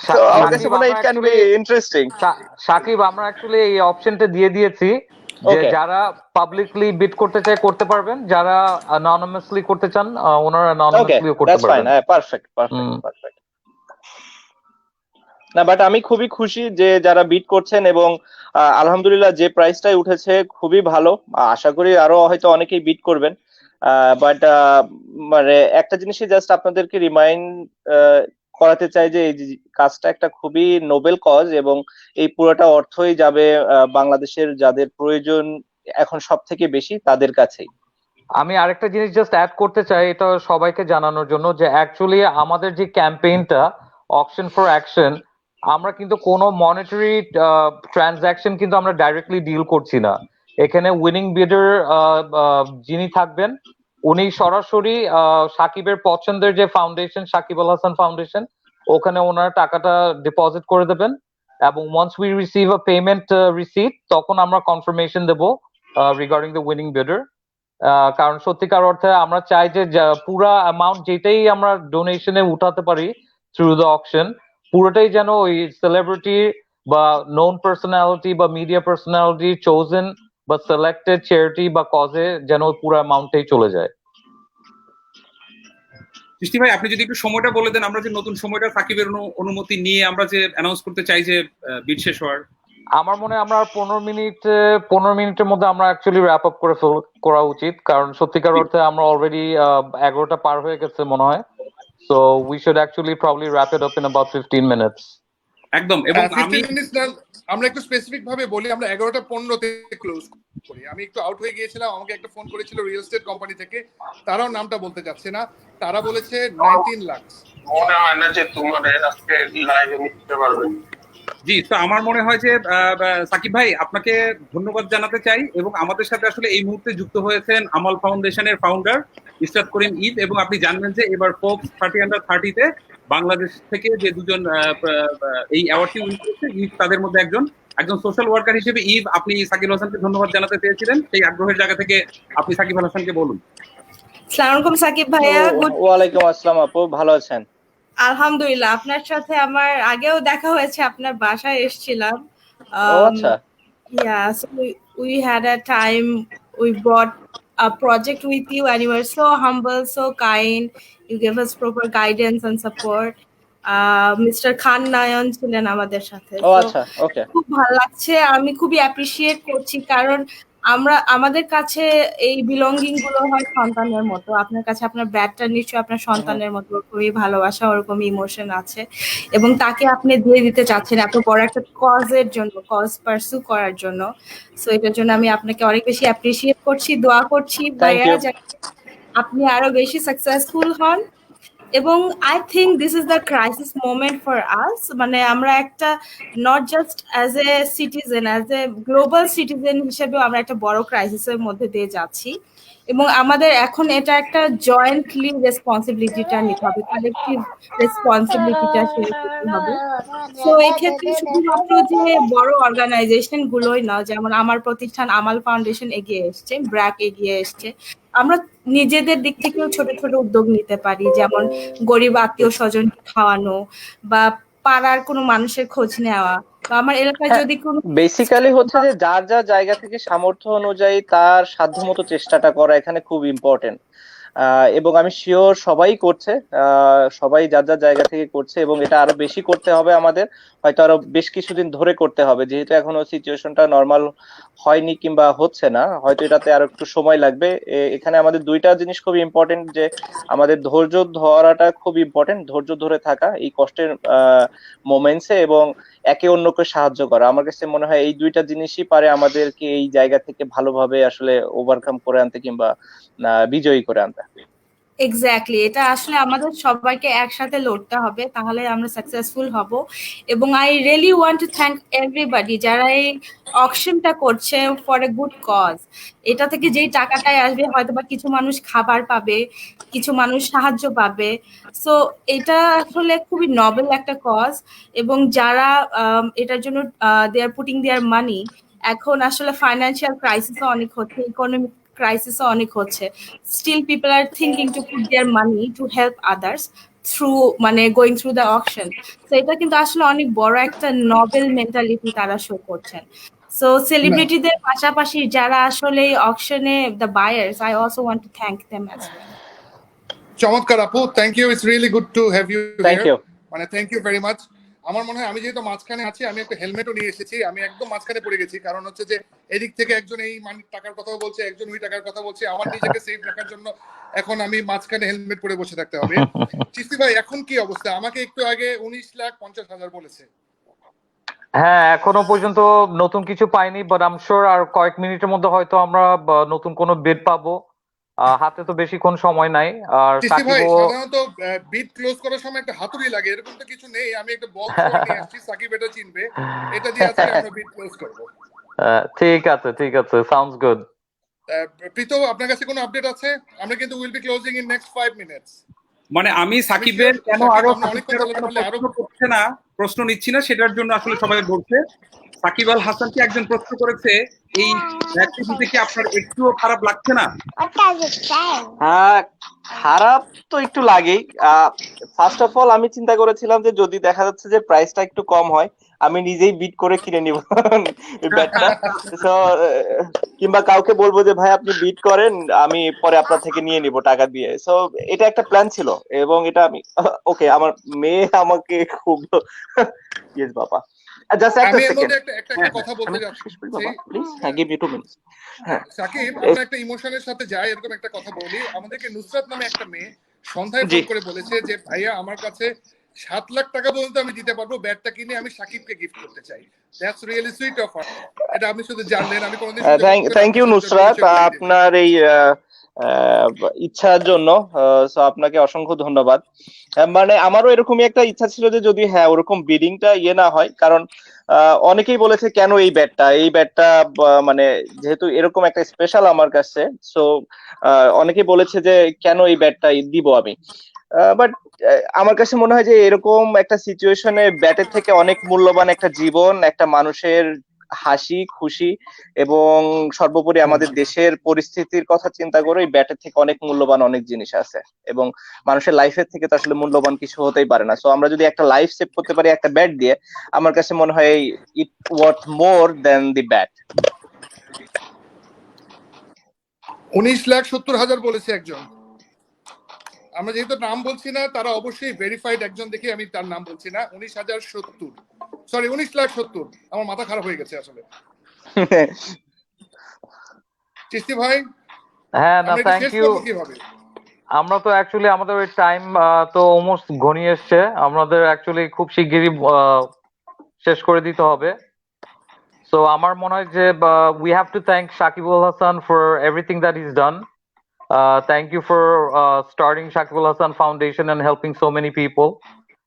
So আমার কাছে মনে হয় it can be interesting. Shakib, আমরা অ্যাকচুয়ালি এই অপশনটা দিয়ে দিয়েছি যে যারা পাবলিকলি বিড করতে চায় করতে পারবেন, যারা অ্যানোনিমাসলি করতে চান ওনারা অ্যানোনিমাসলিও করতে পারবেন। পারফেক্ট। না, বাট আমি খুবই খুশি যে যারা বিড করছেন, এবং আলহামদুলিল্লাহ যে প্রাইসটাই উঠেছে খুবই ভালো। আশা করি আরো হয়তো অনেকেই বিড করবেন। বাট মানে একটা জিনিসই জাস্ট আপনাদেরকে রিমাইন্ড করাতে চাই যে এই কাজটা একটা খুবই নোবেল কজ, এবং এই পুরোটা অর্থই যাবে বাংলাদেশের যাদের প্রয়োজন এখন সব থেকে বেশি তাদের কাছেই। আমি আরেকটা জিনিস জাস্ট অ্যাড করতে চাই, এটা সবাইকে জানানোর জন্য, যে অ্যাকচুয়ালি আমাদের যে ক্যাম্পেইনটা অকশন ফর অ্যাকশন, আমরা কিন্তু কোনো মনিটারি ট্রানজাকশন কিন্তু আমরা ডাইরেক্টলি ডিল করছি না। এখানে উইনিং বিডার যিনি থাকবেন উনি সরাসরি সাকিবের পছন্দের যে ফাউন্ডেশন, সাকিব আল হাসান ফাউন্ডেশন, ওখানে ওনার টাকাটা ডিপোজিট করে দেবেন, এবং once we receive a payment receipt তখন আমরা কনফার্মেশন দেবো রিগার্ডিং দ্য উইনিং বিডার। কারণ সত্যিকার অর্থে আমরা চাই যে পুরা অ্যামাউন্ট যেটাই আমরা ডোনেশনে উঠাতে পারি থ্রু দ্য অকশন, পুরোটাই যেন ওই সেলিব্রিটি বা নোন পার্সোনালিটি বা মিডিয়া পার্সোনালিটি চোজেন বা সিলেক্টেড চ্যারিটি বা কজে যেন পুরো অ্যামাউন্টটাই চলে যায়। সৃষ্টি ভাই, আপনি যদি একটু সময়টা বলে দেন, আমরা যে নতুন সময়টা সাকিবের অনুমতি নিয়ে আমরা যে অ্যানাউন্স করতে চাই যে বিড শেষ হওয়ার। আমার মনে হয় আমরা 15 মিনিটের মধ্যে আমরা অ্যাকচুয়ালি র্যাপ আপ করা উচিত, কারণ সত্যিকার অর্থে আমরা অলরেডি 11টা পার হয়ে গেছে মনে হয়। So we should actually probably wrap it up in about 15 minutes. একদম। এবং আমি আমরা একটু স্পেসিফিক ভাবে বলি, আমরা 11:15 ক্লোজ করি। আমি একটু আউট হয়ে গিয়েছিলাম, আমাকে একটা ফোন করেছিল রিয়েল এস্টেট কোম্পানি থেকে, তারাও নামটা বলতে যাচ্ছে না, তারা বলেছে 19 লাখ। মনে হয় না যে তোমার আজকে লাইভে নিতে পারবে। জি, তো আমার মনে হয় যে সাকিব ভাই আপনাকে ধন্যবাদ জানাতে চাই, এবং আমাদের সাথে আসলে এই মুহূর্তে যুক্ত হয়েছেন আমাল ফাউন্ডেশনের ফাউন্ডার ইসরাত করিম ঈদ, এবং আপনি জানবেন যে এবার ফোর্বস 30 তে বাংলাদেশ থেকে যে দুজন এই অ্যাওয়ার্ডটি উইন করেছে, ঈদ তাদের মধ্যে একজন সোশ্যাল ওয়ার্কার হিসেবে ঈদ আপনি সাকিব আল হাসানকে ধন্যবাদ জানাতে চেয়েছিলেন, সেই আগ্রহের জায়গা থেকে আপনি সাকিব আল হাসানকে বলুন। আসসালামু আলাইকুম সাকিব ভাইয়া। ওয়ালাইকুম আসসালাম আপু, ভালো আছেন? আলহামদুলিল্লাহ, আপনার সাথে আমার আগেও দেখা হয়েছে, আপনার বাসায় এসেছিলাম। আচ্ছা। Yeah, so we had a time, we brought a project with you and you were so humble, so kind. You gave us proper guidance and support. Mr. Khan Nayan ছিলেন আমাদের সাথে। আচ্ছা, ওকে। খুব ভালো লাগছে, আমি খুবই অ্যাপ্রিশিয়েট করছি, কারণ আমাদের কাছে এই বিলঙ্গিং গুলো হয় সন্তানের মতো। আপনার কাছে আপনার ব্যাটটা নিশ্চয়ই আপনার সন্তানের মতো, খুবই ভালোবাসা, ওরকম ইমোশন আছে, এবং তাকে আপনি দিয়ে দিতে চাচ্ছেন এত বড় একটা কজের জন্য, কজ পারসু করার জন্য। সো এটার জন্য আমি আপনাকে অনেক বেশি অ্যাপ্রিশিয়েট করছি, দোয়া করছি ভাইয়া যাতে আপনি আরো বেশি সাকসেসফুল হন। এবং I think this is the crisis moment for us, মানে আমরা একটা not just as a citizen, as a global citizen হিসেবেও আমরা একটা বড় ক্রাইসিসের মধ্যে দিয়ে যাচ্ছি, এবং আমাদের এখন এটা একটা জয়েন্টলি রেসপন্সিবিলিটিটা নিতে হবে, কালেকটিভ রেসপন্সিবিলিটিটা শেয়ার করতে হবে। তো এই ক্ষেত্রে শুধুমাত্র যে বড় অর্গানাইজেশন গুলোই না, যেমন আমার প্রতিষ্ঠান আমাল ফাউন্ডেশন এগিয়ে এসছে, ব্র্যাক এগিয়ে এসছে, আমরা নিজেদের দিক থেকেও ছোট ছোট উদ্যোগ নিতে পারি, যেমন গরিব আত্মীয় স্বজন খাওয়ানো বা পাড়ার কোনো মানুষের খোঁজ নেওয়া। আমার এলাকায় যদি কোনো বেসিক্যালি হচ্ছে যে যার যার জায়গা থেকে সামর্থ্য অনুযায়ী তার সাধ্যমতো চেষ্টাটা করা এখানে খুব ইম্পর্টেন্ট, এবং আমি শিওর সবাই করছে, সবাই যার যার জায়গা থেকে করছে, এবং এটা আরো বেশি করতে হবে আমাদের, হয়তো আরো বেশ কিছুদিন ধরে করতে হবে, যেহেতু এখনো সিচুয়েশনটা নর্মাল হয়নি কিংবা হচ্ছে না, হয়তো এটাতে আরো একটু সময় লাগবে। এখানে আমাদের দুইটা জিনিস খুব ইম্পর্টেন্ট, যে আমাদের ধৈর্য ধরাটা খুব ইম্পর্টেন্ট, ধৈর্য ধরে থাকা এই কষ্টের মোমেন্টসে, এবং একে অন্যকে সাহায্য করা। আমার কাছে মনে হয় এই দুইটা জিনিসই পারে আমাদেরকে এই জায়গা থেকে ভালোভাবে আসলে ওভারকাম করে আনতে কিংবা বিজয়ী করে আনতে। এক্স্যাক্টলি, এটা আসলে আমাদের সবাইকে একসাথে লড়তে হবে, তাহলে আমরা সাকসেসফুল হব। এবং I really want to thank everybody যারা এই অকশনটা করছে ফর এ গুড কজ। এটা থেকে যেই টাকাটাই আসবে, হয়তো বা কিছু মানুষ খাবার পাবে, কিছু মানুষ সাহায্য পাবে। সো এটা আসলে খুবই নবেল একটা কজ, এবং যারা এটার জন্য দে আর পুটিং দেয়ার মানি, এখন আসলে ফাইন্যান্সিয়াল ক্রাইসিসও অনেক হচ্ছে, ইকোনমিক ক্রাইসিসও অনেক হচ্ছে, still people are thinking to put their money to help others through, মানে গোয়িং থ্রু দ্য অকশন। তো এটা কিন্তু আসলে অনেক বড় একটা নবেল মেন্টালিটি তারা শো করছেন। সো সেলিব্রিটিদের পাশাপাশি যারা আসলে এই অকশনে the buyers, I also want to thank them as well. চমৎকার আপু, thank you, it's really good to have you here, মানে থ্যাংক ইউ ভেরি মাচ। আমার মনে হয় আমি যেহেতু মাঝখানে আছি, আমি একটা হেলমেটও নিয়ে এসেছি, আমি একদম মাঝখানে পড়ে গেছি, কারণ হচ্ছে যে এদিক থেকে একজন এই টাকার কথা বলছে, একজন ওই টাকার কথা বলছে, আমার নিজেকে সেফ রাখার জন্য এখন আমি মাঝখানে হেলমেট পরে বসে থাকতে হবে। চিস্তি ভাই, এখন কি অবস্থা? আমাকে একটু আগে 19,50,000 বলেছে। হ্যাঁ, এখনো পর্যন্ত নতুন কিছু পাইনি, বাট আই এম শিওর আর কয়েক মিনিটের মধ্যে হয়তো আমরা নতুন কোনো বিড পাবো। হাতে তো বেশিক্ষণ সময় নাই। আর চিস্তি ভাই, সাকিবও সাধারণত বিট ক্লোজ করার সময় একটা হাতুড়ি লাগে, এরকম তো কিছু নেই। আমি একটা বল থ্রো নিয়ে আসছি, সাকিব এটা চিনবে, এটা দিয়ে আজকে আমরা বিট ক্লোজ করব। ঠিক আছে, ঠিক আছে, সাউন্ডস গুড। প্রীত, আপনার কাছে কোনো আপডেট আছে? আমরা কিন্তু will be closing in next 5 minutes. মানে আমি সাকিবের কেন আরো আরো করছে না, প্রশ্ন নিচ্ছি না, সেটার জন্য আসলে সবাই বলছে। সাকিব আল হাসানকে একজন প্রশ্ন করেছে, এই অ্যাক্টিভিটি কি আপনার একটুও খারাপ লাগছে না? হ্যাঁ, খারাপ তো একটু লাগেই। ফার্স্ট অফ অল আমি চিন্তা করেছিলাম যে যদি দেখা যাচ্ছে যে প্রাইসটা একটু কম হয়, আমি নিজেই বিট করে কিনে নিব ব্যাটটা। কিংবা কাউকে বলবো যে ভাই আপনি বিট করেন, আমি পরে আপনার থেকে নিয়ে নিব টাকা দিয়ে। সো এটা একটা প্ল্যান ছিল, এবং এটা আমি ওকে, আমার মেয়ে আমাকে খুব ইয়েস বাবা, জাস্ট একটা আমি এর সেকেন্ড, মধ্যে একটা কথা বলতে যাচ্ছি বাবা প্লিজ, হ্যাঁ গিভ মি 2 মিনিটস। হ্যাঁ সাকিব, আমরা একটা ইমোশনের সাথে যাই, এরকম একটা কথা বলি। আমাদেরকে নুসরাত নামে একটা মেয়ে সন্ধ্যায় ফোন করে বলেছে যে ভাইয়া আমার কাছে 7 লাখ টাকা পর্যন্ত আমি দিতে পারবো, ব্যাটটা কিনে আমি সাকিবকে গিফট করতে চাই। That's really sweet of her. এটা আপনি শুধু জানলেন, আমি কোনোদিন থ্যাংক ইউ নুসরাত, আপনার এই ইচ্ছার জন্য। সো আপনাকে অসংখ্য ধন্যবাদ। মানে আমারও এরকমই একটা ইচ্ছা ছিল যে যদি হ্যাঁ ওরকম বিডিংটা না হয়, কারণ অনেকেই বলেছে কেন এই ব্যাটটা মানে যেহেতু এরকম একটা স্পেশাল আমার কাছে, সো অনেকেই বলেছে যে কেন এই ব্যাটটা দিব আমি। বাট আমার কাছে মনে হয় যে এরকম একটা সিচুয়েশনে ব্যাটের থেকে অনেক মূল্যবান একটা জীবন, একটা মানুষের হাসি খুশি, এবং সর্বোপরি আমাদের দেশের পরিস্থিতির কথা চিন্তা করে এই ব্যাটের থেকে অনেক মূল্যবান অনেক জিনিস আছে, এবং মানুষের লাইফের থেকে তো আসলে মূল্যবান কিছু হতেই পারে না। সো আমরা যদি একটা লাইফ সেভ করতে পারি একটা ব্যাট দিয়ে, আমার কাছে মনে হয় ইট ওয়ার্থ মোর দেন দি ব্যাট। 19,70,000 বলেছে একজন। আমরা যেহেতু নাম বলছি না, তারা অবশ্যই ভেরিফাইড একজন দেখে আমি তার নাম বলছি না। 19,070, সরি 19,70,000। আমার মাথা খারাপ হয়ে গেছে আসলে। চিস্তি ভাই, হ্যাঁ, না আমরা থ্যাংক শেষ ইউ। করব কিভাবে? আমরা তো অ্যাকচুয়ালি আমাদের ওই টাইম তো অলমোস্ট ঘনিয়ে এসছে, আমাদের অ্যাকচুয়ালি খুব শিগগিরই শেষ করে দিতে হবে। সো আমার মনে হয় যে we have to thank Shakib Al Hasan for everything that is done. Thank you for starting Shakib Al Hasan foundation and helping so many people.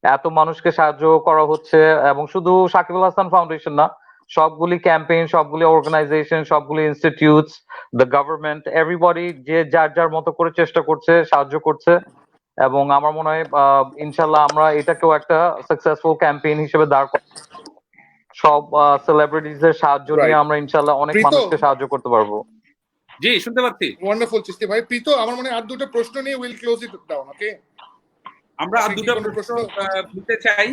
এত মানুষকে সাহায্য করা হচ্ছে, এবং শুধু সাকিব আল হাসান ফাউন্ডেশন না, সবগুলি ক্যাম্পেইন, সবগুলি অর্গানাইজেশন, সবগুলি ইনস্টিটিউটস, দ্য গভর্নমেন্ট, এভরিবডি যে যার যার মতো করে চেষ্টা করছে, সাহায্য করছে। এবং আমার মনে হয় ইনশাল্লাহ আমরা এটাকেও একটা সাকসেসফুল ক্যাম্পেইন হিসেবে দাঁড় সব সেলিব্রিটিজ এর সাহায্য নিয়ে আমরা ইনশাল্লাহ অনেক মানুষকে সাহায্য করতে পারবো। জি, শুনতে পাচ্ছি। ওয়ান্ডারফুল চিস্তি ভাই। প্রীত, আমার মনে হয় আর দুটো প্রশ্ন নিয়ে উইল ক্লোজ ইট ডাউন। ওকে, আমরা আর দুটো প্রশ্ন দিতে চাই।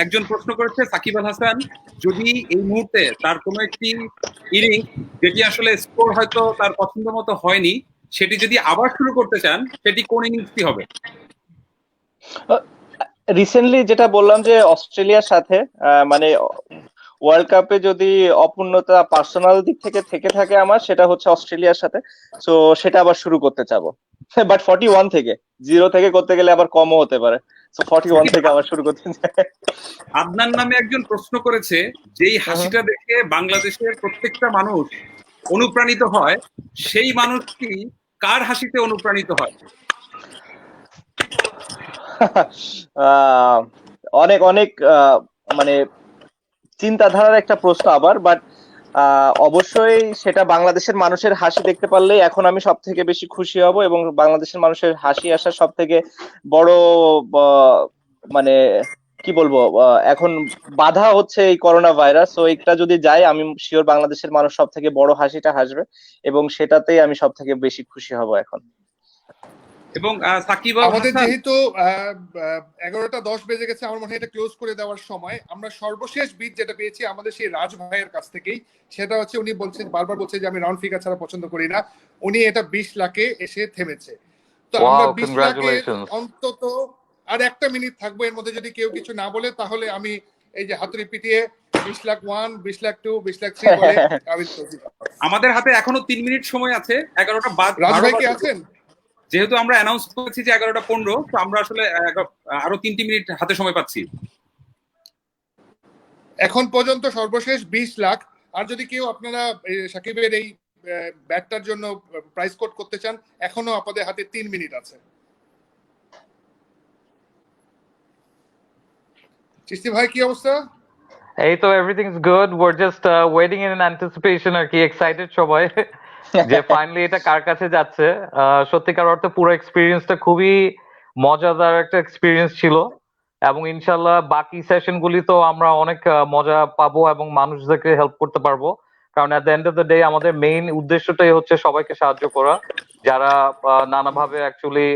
একজন প্রশ্ন করেছে সাকিব আল হাসান যদি এই মুহূর্তে তার কোনো একটি ইনিংস যেটি আসলে স্কোর হয়তো তার পছন্দ মতো হয়নি, সেটি যদি আবার শুরু করতে চান, সেটি কোন ইনিংসটি হবে? রিসেন্টলি যেটা বললাম যে অস্ট্রেলিয়ার সাথে, মানে ওয়ার্ল্ড কাপে যদি অপূর্ণতা পার্সোনাল দিক থেকে থাকে আমার, সেটা হচ্ছে অস্ট্রেলিয়ার সাথে। সো সেটা আবার শুরু করতে চাবো, বাট 41 থেকে, 0 থেকে করতে গেলে আবার কমও হতে পারে। সো 41 থেকে আবার শুরু করতে চাই। আদনান নামে একজন প্রশ্ন করেছে, যেই হাসিটা দেখে বাংলাদেশের প্রত্যেকটা মানুষ অনুপ্রাণিত হয়, সেই মানুষটি কার হাসিতে অনুপ্রাণিত হয়? অনেক অনেক মানে চিন্তাধারার একটা প্রশ্ন আবার, বাট অবশ্যই সেটা বাংলাদেশের মানুষের হাসি দেখতে পারলেই এখন আমি সব থেকে বেশি খুশি হব, এবং বাংলাদেশের মানুষের হাসি আসার সব থেকে বড় মানে কি বলবো, এখন বাধা হচ্ছে এই করোনা ভাইরাস। তো এটা যদি যায়, আমি শিওর বাংলাদেশের মানুষ সব থেকে বড় হাসিটা হাসবে, এবং সেটাতেই আমি সব থেকে বেশি খুশি হব এখন। এবং সাকিব আমাদের যেহেতু 11:10 বেজে গেছে, আমার মনে হয় এটা ক্লোজ করে দেওয়ার সময়। আমরা সর্বশেষ বিট যেটা পেয়েছি আমাদের সেই রাজ ভাইয়ের কাছ থেকেই, সেটা হচ্ছে উনি বলছেন, বারবার বলছে যে আমি রাউন্ড ফিগার ছাড়া পছন্দ করি না। উনি এটা 20 লাখে এসে থেমেছে। তো আমরা 20 লাখে অন্তত আর একটা মিনিট থাকবো। এর মধ্যে যদি কেউ কিছু না বলে, তাহলে আমি এই যে হাতুড়ি পিটিয়ে 20 লাখ 1, 20 লাখ 2, 20 লাখ 3 বলে আমি আমাদের হাতে এখনো 3 মিনিট সময় আছে। 11টা বাদ। রাজ ভাই কি আছেন? যেহেতু আমরা অ্যানাউন্স করেছি যে 11:15, তো আমরা আসলে আরো 3 মিনিট হাতে সময় পাচ্ছি। এখন পর্যন্ত সর্বশেষ 20 লাখ। আর যদি কেউ আপনারা সাকিবের এই ব্যাটটার জন্য প্রাইস কোড করতে চান, এখনো আপনাদের হাতে 3 মিনিট আছে। চিস্তি ভাই কি অবস্থা? এই তো everything is good, we are just waiting in anticipation আর কি, এক্সাইটেড সবাই যে ফাইনালি এটা কার কাছে যাচ্ছে। সত্যিকার অর্থে পুরো এক্সপিরিয়েন্সটা খুবই মজাদার একটা এক্সপিরিয়েন্স ছিল, এবং ইনশাল্লাহ বাকি সেশন গুলি তো আমরা অনেক মজা পাবো এবং মানুষদেরকে হেল্প করতে পারবো, কারণ at the end of the day আমাদের মেইন উদ্দেশ্যটাই হচ্ছে সবাইকে সাহায্য করা যারা নানাভাবে অ্যাকচুয়ালি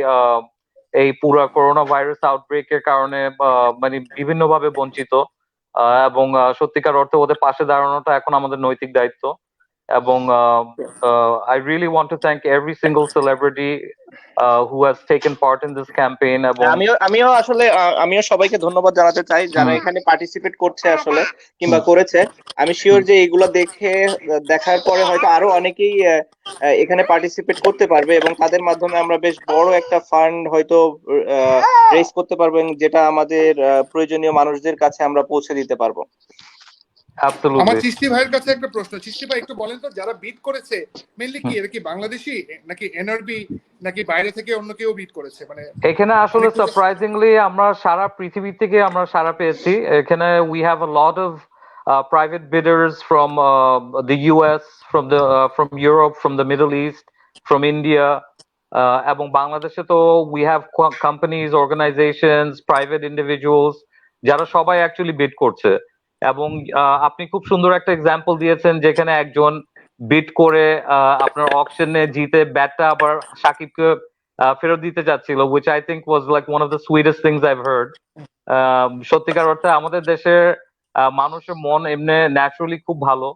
এই পুরো করোনা ভাইরাস আউটব্রেকের কারণে মানে বিভিন্নভাবে বঞ্চিত, এবং সত্যিকার অর্থে ওদের পাশে দাঁড়ানোটা এখন আমাদের নৈতিক দায়িত্ব। এবং I really want to thank every single celebrity who has taken part in this campaign. এবং আমিও সবাইকে ধন্যবাদ জানাতে চাই যারা এখানে পার্টিসিপেট করছে আসলে কিংবা করেছে। আমি শিওর যে এগুলো দেখার পরে হয়তো আরো অনেকেই এখানে পার্টিসিপেট করতে পারবে এবং তাদের মাধ্যমে আমরা বেশ বড় একটা ফান্ড হয়তো রেজ করতে পারবো, যেটা আমাদের প্রয়োজনীয় মানুষদের কাছে আমরা পৌঁছে দিতে পারবো। আমার চিস্তি ভাইয়ের কাছে একটা প্রশ্ন। চিস্তি ভাই একটু বলেন তো, যারা বিট করেছে মেইনলি কি এরা কি বাংলাদেশি নাকি এনআরবি নাকি বাইরে থেকে অন্য কেউ বিট করেছে? মানে এখানে আসলে সারপ্রাইজিংলি আমরা সারা পৃথিবী থেকে আমরা সারা পেয়েছি। এখানে we have a lot of private bidders from the US, from Europe, from the Middle East, from India, এবং বাংলাদেশে তো we have companies, organizations, private individuals যারা সবাই অ্যাকচুয়ালি বিড করছে। এবং আপনি খুব সুন্দর একটা এক্সাম্পল দিয়েছেন যেখানে একজন বিট করে আপনার অকশনে জিতে ব্যাটটা আবার সাকিবকে ফেরত দিতে চাচ্ছিল, which I think was like one of the sweetest things I've heard. সত্যিকার অর্থে আমাদের দেশের মানুষের মন এমনি ন্যাচারালি খুব ভালো,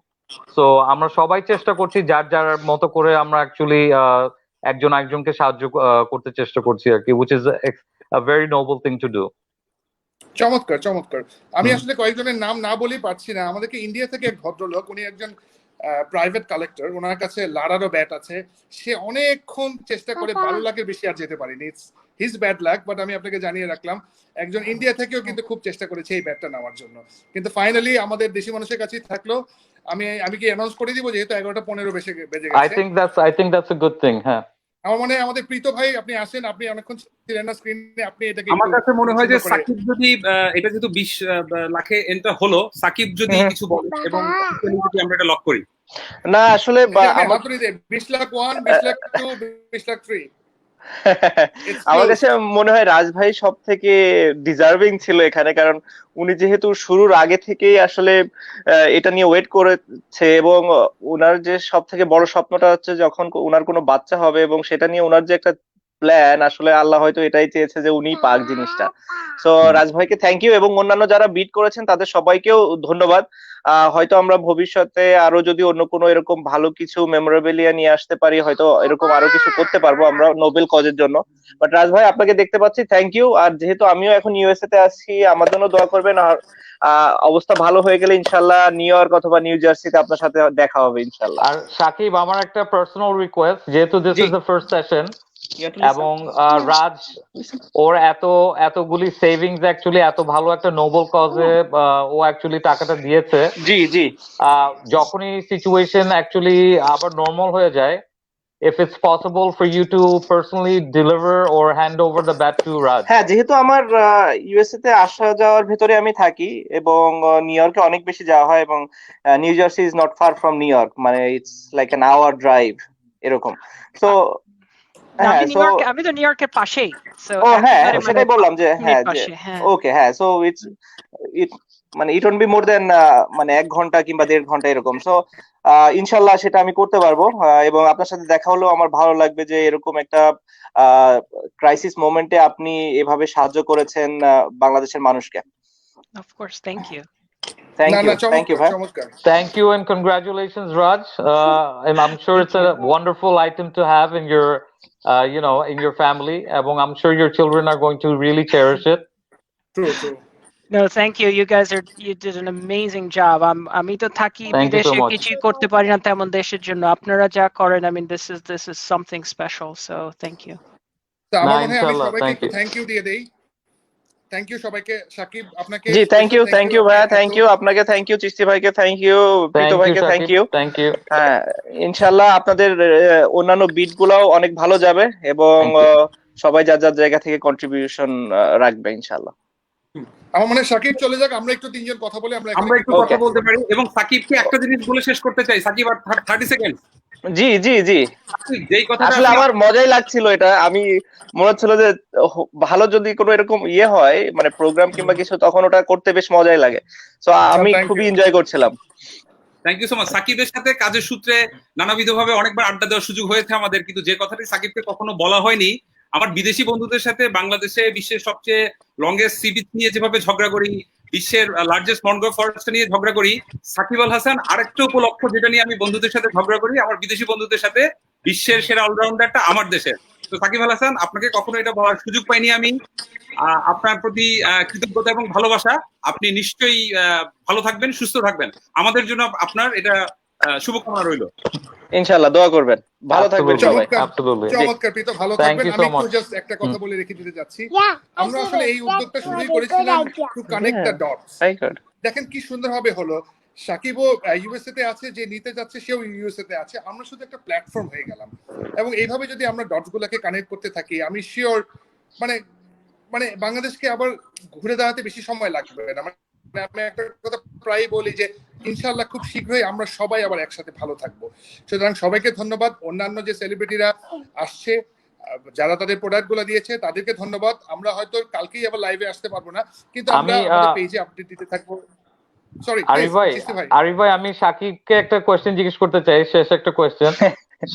সো আমরা সবাই চেষ্টা করছি যার যার মতো করে আমরা অ্যাকচুয়ালি একজন একজনকে সাহায্য করতে চেষ্টা করছি আর কি, which is a very noble thing to do. চমৎকার চমৎকার। আমি আসলে কয়েকজনের নাম না বলেই পারছি না। আমাদেরকে ইন্ডিয়া থেকে এক ভদ্রলোক, উনি একজন প্রাইভেট কালেক্টর, ওনার কাছে লারারও ব্যাট আছে। সে অনেকক্ষণ চেষ্টা করে 12 লাখের বেশি আর যেতে পারেনি। হিজ ব্যাড লাক, বাট আমি আপনাকে জানিয়ে রাখলাম একজন ইন্ডিয়া থেকেও কিন্তু খুব চেষ্টা করেছে এই ব্যাটটা নেওয়ার জন্য, কিন্তু ফাইনালি আমাদের দেশি মানুষের কাছেই থাকলো। আমি কি অ্যানাউন্স করে দিব যেহেতু 11:15 বেজে গেছে? I think that's a good thing. হ্যাঁ, আমার মনে হয় আমাদের প্রীত ভাই আপনি আসেন, আপনি অনেকক্ষণ ছিলেন না স্ক্রিনে, আপনি এটাকে আমার কাছে মনে হয় যে সাকিব যদি এটা যেহেতু 20 লাখে এন্টার হলো, সাকিব যদি কিছু বলে এবং যদি আমরা এটা লক করি। না আসলে 20 লাখ 1, 20 লাখ 2, 20 লাখ 3 আমার কাছে মনে হয় রাজ ভাই সব থেকে ডিজার্ভিং ছিল এখানে, কারণ উনি যেহেতু শুরুর আগে থেকেই আসলে এটা নিয়ে ওয়েট করেছে এবং ওনার যে সব থেকে বড় স্বপ্নটা হচ্ছে যখন ওনার কোনো বাচ্চা হবে, এবং সেটা নিয়ে ওনার যে একটা প্ল্যান, আসলে আল্লাহ হয়তো এটাই চেয়েছে যে উনি পাক জিনিসটা। সো রাজ ভাইকে থ্যাংক ইউ, এবং অন্যান্য যারা বিট করেছেন তাদের সবাইকেও ধন্যবাদ। হয়তো আমরা ভবিষ্যতে আরো যদি অন্য কোনো এরকম ভালো কিছু মেমোরেবিলিয়া নিয়ে আসতে পারি, হয়তো এরকম আরো কিছু করতে পারবো আমরা নোবেল কজের জন্য। বাট রাজ ভাই আপনাকে দেখতে পাচ্ছি, থ্যাংক ইউ। আর যেহেতু আমিও এখন ইউএসএ তে আছি, আমার জন্য দোয়া করবেন। আর অবস্থা ভালো হয়ে গেলে ইনশাল্লাহ নিউ ইয়র্ক অথবা নিউ জার্সিতে আপনার সাথে দেখা হবে ইনশাল্লাহ। আর সাকিব, আমার একটা পার্সোনাল রিকোয়েস্ট, যেহেতু this is the first session এবং রাজ ওর এতগুলি সেভিংস অ্যাকচুয়ালি এত ভালো একটা নোবেল কজে ও অ্যাকচুয়ালি টাকাটা দিয়েছে। জি জি, যখনই সিচুয়েশন অ্যাকচুয়ালি আবার নর্মাল হয়ে যায়, if it's possible for you to personally deliver or hand over the bat to Raj. হ্যাঁ, যেহেতু আমার ইউএসএ তে আসা যাওয়ার ভেতরে আমি থাকি এবং নিউ ইয়র্কে অনেক বেশি যাওয়া হয়, এবং New Jersey is not far from New York, মানে it's like an hour drive এরকম। সো আমি তো নিউ ইয়র্কের পাশেই, হ্যাঁ সেটাই বললাম যে হ্যাঁ ওকে, হ্যাঁ সো মানে ইট ওন্ট বি মোর দেন মানে 1 ঘন্টা কিংবা 1.5 ঘন্টা এরকম। সো ইনশাল্লাহ সেটা আমি করতে পারবো, এবং আপনার সাথে দেখা হলেও আমার ভালো লাগবে যে এরকম একটা ক্রাইসিস মোমেন্টে আপনি এভাবে সাহায্য করেছেন বাংলাদেশের মানুষকে। Of course, thank you. Thank you, bhai. Thank you and congratulations, Raj. And I'm sure it's a wonderful item to have in your, in your family. And I'm sure your children are going to really cherish it. True. No, thank you. You did an amazing job. আমি তো থাকি বিদেশে, কিছু করতে পারি না তেমন দেশের জন্য। আপনারা যা করেন, I mean, this is something special. So thank you. আমার মনে হয় আমি সবাইকে থ্যাংক ইউ দিয়ে দেই। থ্যাংক ইউ সবাইকে। সাকিব আপনাকে জি থ্যাংক ইউ ভাইয়া, আপনি থ্যাংক ইউ আপনাকে, থ্যাংক ইউ চিস্তি ভাইকে, থ্যাংক ইউ প্রীত ভাইকে, থ্যাংক ইউ। Thank you. হ্যাঁ ইনশাআল্লাহ আপনাদের অন্যান্য বিট গুলাও অনেক ভালো যাবে এবং সবাই যার যার জায়গা থেকে কন্ট্রিবিউশন রাখবে ইনশাআল্লাহ। আমার মনে হয় সাকিব চলে যাক, আমরা একটু তিনজন কথা বলে আমরা একটু কথা বলতে পারি। এবং সাকিবকে একটা জিনিস বলে শেষ করতে চাই। সাকিব আর 30 সেকেন্ড। জি জি জি, যেই কথা আসলে আমার মজাই লাগছিল এটা, আমি মনে হচ্ছিল যে ভালো যদি কোনো এরকম ইয়ে হয় মানে প্রোগ্রাম কিংবা কিছু, তখন ওটা করতে বেশ মজাই লাগে। সো আমি খুবই এনজয় করছিলাম। Thank you so much. সাকিবের সাথে কাজের সূত্রে নানাবিধভাবে অনেকবার আড্ডা দেওয়ার সুযোগ হয়েছে আমাদের, কিন্তু যে কথাটি সাকিবকে কখনো বলা হয়নি, আমার বিদেশি বন্ধুদের সাথে বাংলাদেশে বিশ্বের সবচেয়ে লংগেস্ট সি বিচ নিয়ে যেভাবে ঝগড়া করি, বিশ্বের লার্জেস্ট ম্যানগ্রোভ ফরেস্ট নিয়ে ঝগড়া করি, সাকিব আল হাসান আরেকটা উপলক্ষ যেটা নিয়ে আমি বন্ধুদের সাথে ঝগড়া করি, আমার বিদেশি বন্ধুদের সাথে বিশ্বের সেরা অলরাউন্ডারটা আমার দেশের। তো সাকিব আল হাসান, আপনাকে কখনো এটা বলার সুযোগ পাইনি আমি। আপনার প্রতি কৃতজ্ঞতা এবং ভালোবাসা। আপনি নিশ্চয়ই ভালো থাকবেন, সুস্থ থাকবেন। আমাদের জন্য আপনার এটা শুভকামনা রইল। ইনশাআল্লাহ দোয়া করবেন, ভালো থাকবেন সবাই। চমৎকার প্রীত, ভালো থাকবেন। আমি একটু জাস্ট একটা কথা বলে রেখে দিতে যাচ্ছি, আমরা আসলে এই উদ্যোগটা শুরুই করেছিলাম টু কানেক্ট দ্য ডটস। দেখেন কি সুন্দরভাবে হলো, সাকিবও ইউএসএ তে আছে, যে নিতে যাচ্ছে সেও ইউএসএ তে আছে, আমরা শুধু একটা প্ল্যাটফর্ম হয়ে গেলাম। এবং এইভাবে যদি আমরা ডটস গুলাকে কানেক্ট করতে থাকি, আমি শিওর মানে মানে বাংলাদেশকে আবার ঘুরে দাঁড়াতে বেশি সময় লাগবে না। আমি একটা কথা প্রায় বলি যে ইনশাআল্লাহ খুব শীঘ্রই আমরা সবাই আবার একসাথে ভালো থাকবো। সুতরাং সবাইকে ধন্যবাদ। অন্যান্য যে সেলিব্রিটিরা আসছে, যারা তাদের প্রোডাক্ট গুলো দিয়েছে, তাদেরকে ধন্যবাদ। আমরা হয়তো কালকেই আবার লাইভে আসতে পারবো না, কিন্তু আমরা আমাদের পেজে আপডেট দিতে থাকবো। সরি আরিফ ভাই, আমি সাকিবকে একটা কোয়েশ্চেন জিজ্ঞেস করতে চাই, শেষ একটা কোয়েশ্চেন।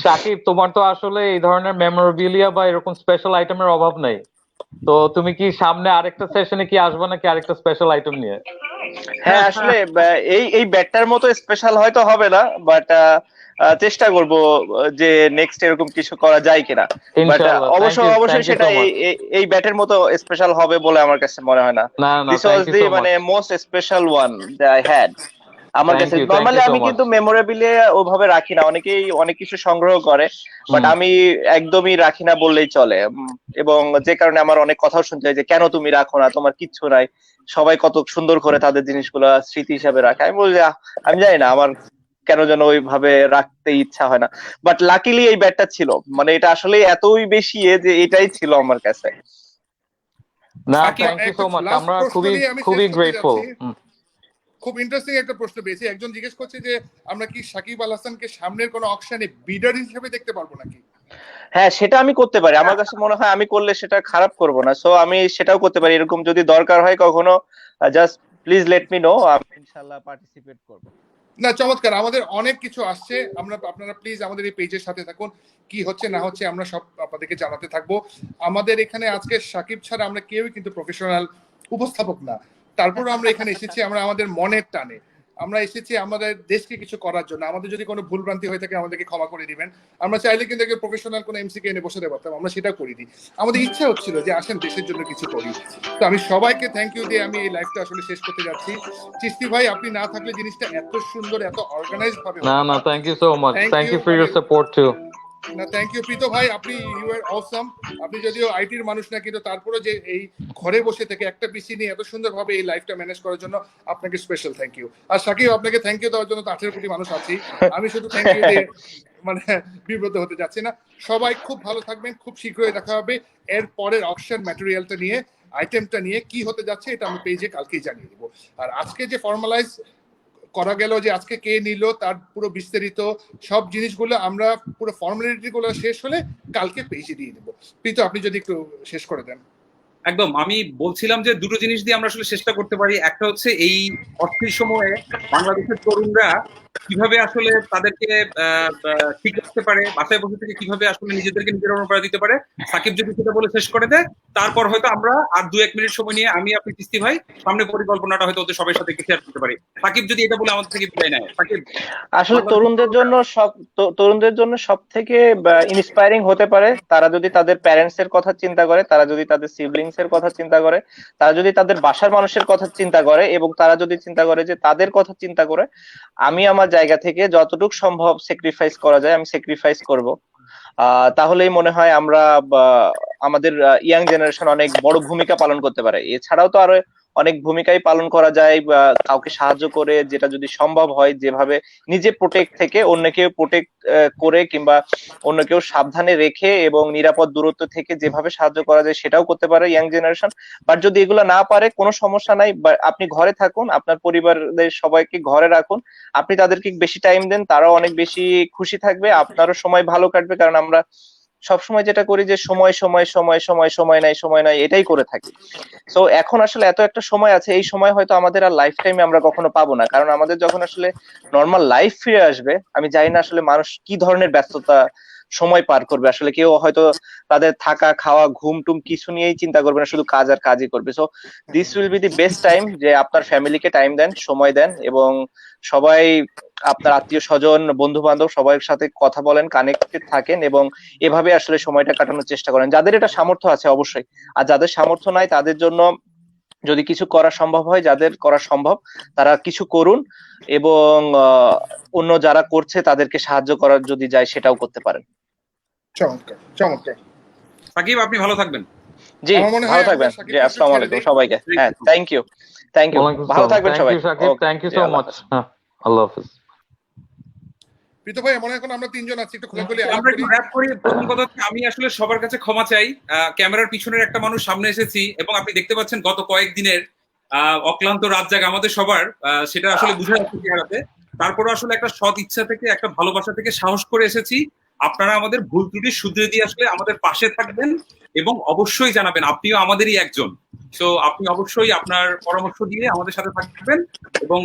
সাকিব, তোমার তো আসলে এই ধরনের মেমোরেবিলিয়া বা এরকম স্পেশাল আইটেমের অভাব নাই, তো তুমি কি সামনে আরেকটা সেশনে কি আসবে নাকি আরেকটা স্পেশাল আইটেম নিয়ে? হ্যাঁ আসলে এই ব্যাটটার মতো স্পেশাল হয়তো হবে না, বাট চেষ্টা করব যে নেক্সট এরকম কিছু করা যায় কিনা। বাট অবশ্যই সেটা এই ব্যাটের মতো স্পেশাল হবে বলে আমার কাছে মনে হয় না। দিস ওয়াজ দি মানে most special one that I had আমার কাছে। নরমালি আমি কিন্তু মেমোরেবিলিয়া ওইভাবে রাখি না, অনেকেই অনেক কিছু সংগ্রহ করে, বাট আমি একদমই রাখি না বললেই চলে। এবং যে কারণে আমার অনেক কথাও শুনতে হয় যে কেন তুমি রাখো না, তোমার কিচ্ছু নাই, সবাই কত সুন্দর করে তাদের জিনিসগুলো স্মৃতি হিসাবে রাখে। আমি বলি আমি জানি না, আমার কেন যেন ওইভাবে রাখতে ইচ্ছা হয় না। বাট লাকিলি এই ব্যাটটা ছিল, মানে এটা আসলে এতই বেশি যে এটাই ছিল আমার কাছে। না, থ্যাংক ইউ সো মাচ, আমরা খুবই গ্রেটফুল। খুব ইন্টারেস্টিং একটা প্রশ্ন পেয়েছি, একজন জিজ্ঞেস করছে যে আমরা কি সাকিব আল হাসানকে সামনের কোনো অকশনে বিডার হিসেবে দেখতে পারবো নাকি? হ্যাঁ সেটা আমি করতে পারি, আমার কাছে মনে হয় আমি করলে সেটা খারাপ করব না। সো আমি সেটাও করতে পারি, এরকম যদি দরকার হয় কখনো just please let me no, আমি ইনশাআল্লাহ পার্টিসিপেট করব। না চমৎকার, আমাদের অনেক কিছু আসছে, আপনারা প্লিজ আমাদের এই পেজের সাথে থাকুন, কি হচ্ছে না হচ্ছে আমরা সব আপনাদেরকে জানাতে থাকবো। আমাদের এখানে আজকে সাকিব ছাড়া আমরা কেউই কিন্তু প্রফেশনাল উপস্থাপক না, তারপরে আমরা এখানে এসেছি আমরা আমাদের মনের টানে, আমরা এসেছি আমাদের দেশকে কিছু করার জন্য। আমাদের যদি কোনো ভুলভ্রান্তি হয়ে থাকে আমাদেরকে ক্ষমা করে দিবেন। আমরা চাইলে কিন্তু প্রফেশনাল কোনো এমসিকে এনে বসাতে পারতাম, আমরা সেটা করিনি। আমাদের ইচ্ছা হচ্ছিল যে আসেন দেশের জন্য কিছু করি। তো আমি সবাইকে থ্যাংক ইউ দিয়ে আমি এই লাইভটা আসলে শেষ করতে যাচ্ছি। চিস্তি ভাই আপনি না থাকলে জিনিসটা এত সুন্দর এত অর্গানাইজড ভাবে না thank you so much, thank you for your support too. না থ্যাংক ইউ প্রীত ভাই, আপনি ইউ আর অসাম। আপনি যদিও আইটির মানুষ না, কিন্তু তারপরে যে এই ঘরে বসে থেকে একটা পিসি নিয়ে এত সুন্দরভাবে এই লাইফটা ম্যানেজ করার জন্য আপনাকে স্পেশাল থ্যাংক ইউ। আর সাকিব আপনাকে থ্যাংক ইউ দেওয়ার জন্য তো 18 কোটি মানুষ আছেই, আমি শুধু থ্যাংক ইউ দিয়ে মানে বিব্রত হতে যাচ্ছি না। সবাই খুব ভালো থাকবেন, খুব শীঘ্রই দেখা হবে এর পরের অকশন ম্যাটেরিয়ালটা নিয়ে, আইটেমটা নিয়ে কি হতে যাচ্ছে এটা আমি পেজে কালকেই জানিয়ে দেবো। আর আজকে যে ফর্মালাইজ করা গেল যে আজকে কে নিল তার পুরো বিস্তারিত সব জিনিসগুলো আমরা পুরো ফর্মালিটি গুলো শেষ হলে কালকে পেজে দিয়ে দেবো। প্রীত আপনি যদি একটু শেষ করে দেন। একদম, আমি বলছিলাম যে দুটো জিনিস দিয়ে আমরা আসলে চেষ্টা করতে পারি। একটা হচ্ছে এই অস্থির সময়ে বাংলাদেশের তরুণরা কিভাবে আসলে তাদেরকে ঠিক রাখতে পারে, বাসায় বসে থেকে কিভাবে আসলে নিজেদেরকে নিজের অনুপ্রেরণা দিতে পারে। সাকিব যদি সেটা বলে শেষ করে দেয়, তারপর হয়তো আমরা আর 2-1 মিনিট সময় নিয়ে আমি আপনি চিস্তি ভাই সামনে পরিকল্পনাটা হয়তো ওদের সবার সাথে শেয়ার করতে পারি। সাকিব যদি এটা বলে আমাদের থেকে বিদায় নেয়। সাকিব আসলে তরুণদের জন্য সব থেকে ইন্সপায়ারিং হতে পারে তারা যদি তাদের প্যারেন্টস এর কথা চিন্তা করে, তারা যদি তাদের সিবলিংস এর কথা চিন্তা করে, তারা যদি তাদের বাসার মানুষের কথা চিন্তা করে, এবং তারা যদি চিন্তা করে যে তাদের কথা চিন্তা করে আমি আমার জায়গা থেকে যতটুকু সম্ভব স্যাক্রিফাইস করা যায় আমি স্যাক্রিফাইস করব। তাহলেই মনে হয় আমরা আমাদের ইয়াং জেনারেশন অনেক বড় ভূমিকা পালন করতে পারে। এছাড়াও তো আরো অনেক ভূমিকাই পালন করা যায়, বা কাউকে সাহায্য করে, যেটা যদি সম্ভব হয়, যেভাবে নিজে প্রোটেক্ট থেকে অন্যকে প্রোটেক্ট করে, কিংবা অন্যকেও সাবধানে রেখে এবং নিরাপদ দূরত্ব থেকে যেভাবে সাহায্য করা যায় সেটাও করতে পারে ইয়াং জেনারেশন। বাট যদি এগুলো না পারে, কোনো সমস্যা নাই, আপনি ঘরে থাকুন, আপনার পরিবারের সবাইকে ঘরে রাখুন, আপনি তাদেরকে বেশি টাইম দেন, তারাও অনেক বেশি খুশি থাকবে, আপনারও সময় ভালো কাটবে। কারণ আমরা সবসময় যেটা করি যে সময় সময় সময় সময় সময় নাই সময় নাই এটাই করে থাকি। সো এখন আসলে এত একটা সময় আছে, এই সময় হয়তো আমাদের আর লাইফ টাইমে আমরা কখনো পাবো না। কারণ আমাদের যখন আসলে নর্মাল লাইফ ফিরে আসবে, আমি জানি না আসলে মানুষ কি ধরনের ব্যস্ততা সময় পার করবে। আসলে কেউ হয়তো তাদের থাকা খাওয়া ঘুম টুম কিছু নিয়েই চিন্তা করবে না, শুধু কাজ আর কাজই করবে। So this will be the best time যে আপনার ফ্যামিলিকে টাইম দেন, সময় দেন, এবং সবাই আপনার আত্মীয় স্বজন বন্ধু বান্ধব সবার সাথে কথা বলেন, কানেক্টেড থাকেন, এবং এভাবে আসলে সময়টা কাটানোর চেষ্টা করেন। যাদের এটা সামর্থ্য আছে অবশ্যই, আর যাদের সামর্থ্য নাই তাদের জন্য যদি কিছু করা সম্ভব হয়, যাদের করা সম্ভব তারা কিছু করুন, এবং অন্য যারা করছে তাদেরকে সাহায্য করার যদি যায় সেটাও করতে পারেন। চমৎকার চমৎকার। সাকিব, আপনি ভালো থাকবেন। জি, ভালো থাকবেন। জি, আসসালামু আলাইকুম সবাইকে। হ্যাঁ, থ্যাংক ইউ, ভালো থাকবেন সবাই। Thank you so much. আল্লাহ হাফেজ। প্রীত ভাই, মনে হয় এখন আমরা তিনজন আছি, একটু খোলাখুলি আমরা একটু র‍্যাপ করি। প্রথম কথা হচ্ছে আমি আসলে সবার কাছে ক্ষমা চাই। ক্যামেরার পিছনের একটা মানুষ সামনে এসেছি, এবং আপনি দেখতে পাচ্ছেন গত কয়েকদিনের অক্লান্ত রাত জাগা আমাদের সবার, সেটা আসলে বুঝে যাচ্ছে চেহারাতে। তারপরে আসলে একটা সৎ ইচ্ছা থেকে, একটা ভালোবাসা থেকে সাহস করে এসেছি। আপনারা আমাদের ভুল ত্রুটি শুধরে দিয়ে আসলে আমাদের পাশে থাকবেন, এবং অবশ্যই জানাবেন আপনিও আমাদেরই একজন। তো আপনি অবশ্যই আপনার পরামর্শ দিয়ে আমাদের সাথে থাকবেন। এবং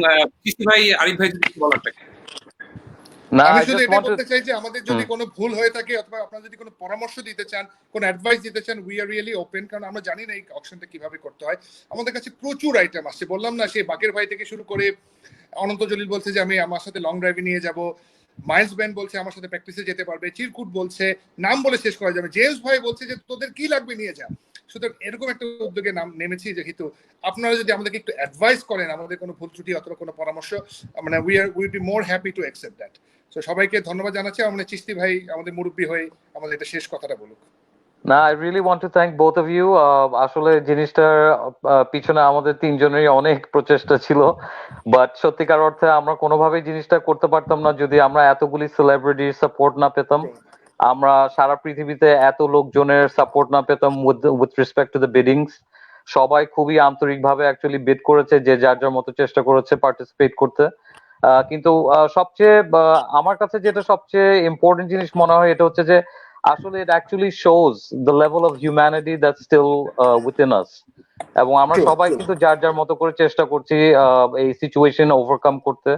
চিস্তি ভাই, আরিফ ভাই যদি বলার থাকে। আমি শুধু এটা বলতে চাই যে আমাদের যদি কোনো ভুল হয়ে থাকে, অথবা আপনারা যদি কোনো পরামর্শ দিতে চান, কোনো অ্যাডভাইস দিতে চান, উই আর রিয়েলি ওপেন। কারণ আমরা জানি না এই অকশনটা কিভাবে করতে হয়। আমাদের কাছে প্রচুর আইটেম আসছে, বললাম না, সেই বাকের ভাই থেকে শুরু করে অনন্ত জলিল বলছে যে আমি আমার সাথে লং ড্রাইভে নিয়ে যাব, মাইলস ব্যান্ড বলছে আমার সাথে প্র্যাকটিসে যেতে পারবে, চিরকুট বলছে, নাম বলে শেষ করা যাবে, জেমস ভাই বলছে যে তোদের কি লাগবে নিয়ে যা। সুতরাং এরকম একটা উদ্যোগে নেমেছি, যেহেতু আপনারা যদি আমাদেরকে একটু অ্যাডভাইস করেন, আমাদের কোনো ভুল ত্রুটি অথবা কোনো পরামর্শ, মানে we be more happy to accept that. তো সবাইকে ধন্যবাদ জানাচ্ছি। আমাদের চিস্তি ভাই আমাদের মুরব্বী হয়ে আমাদের এটা শেষ কথাটা বলুক। না, I really want to thank both of you. আসলে জিনিসটার পিছনে আমাদের তিনজনেরই অনেক প্রচেষ্টা ছিল, বাট সত্যিকার অর্থে আমরা কোনোভাবেই জিনিসটা করতে পারতাম না যদি আমরা এতগুলি সেলিব্রিটির সাপোর্ট না পেতাম, আমরা সারা পৃথিবীতে এত লোকজনের সাপোর্ট না পেতাম উইথ রেসপেক্ট টু দ্য বিডিংস। সবাই খুবই আন্তরিকভাবে অ্যাকচুয়ালি বিড করেছে, যে যার যার মতো চেষ্টা করেছে পার্টিসিপেট করতে। কিন্তু সবচেয়ে আমার কাছে যেটা সবচেয়ে ইম্পর্টেন্ট জিনিস মনে হয়, এটা হচ্ছে যে আসলে it actually shows the level of humanity that's still within us, এবং আমরা সবাই কিন্তু যার যার মতো করে চেষ্টা করছি এই সিচুয়েশন ওভারকাম করতে,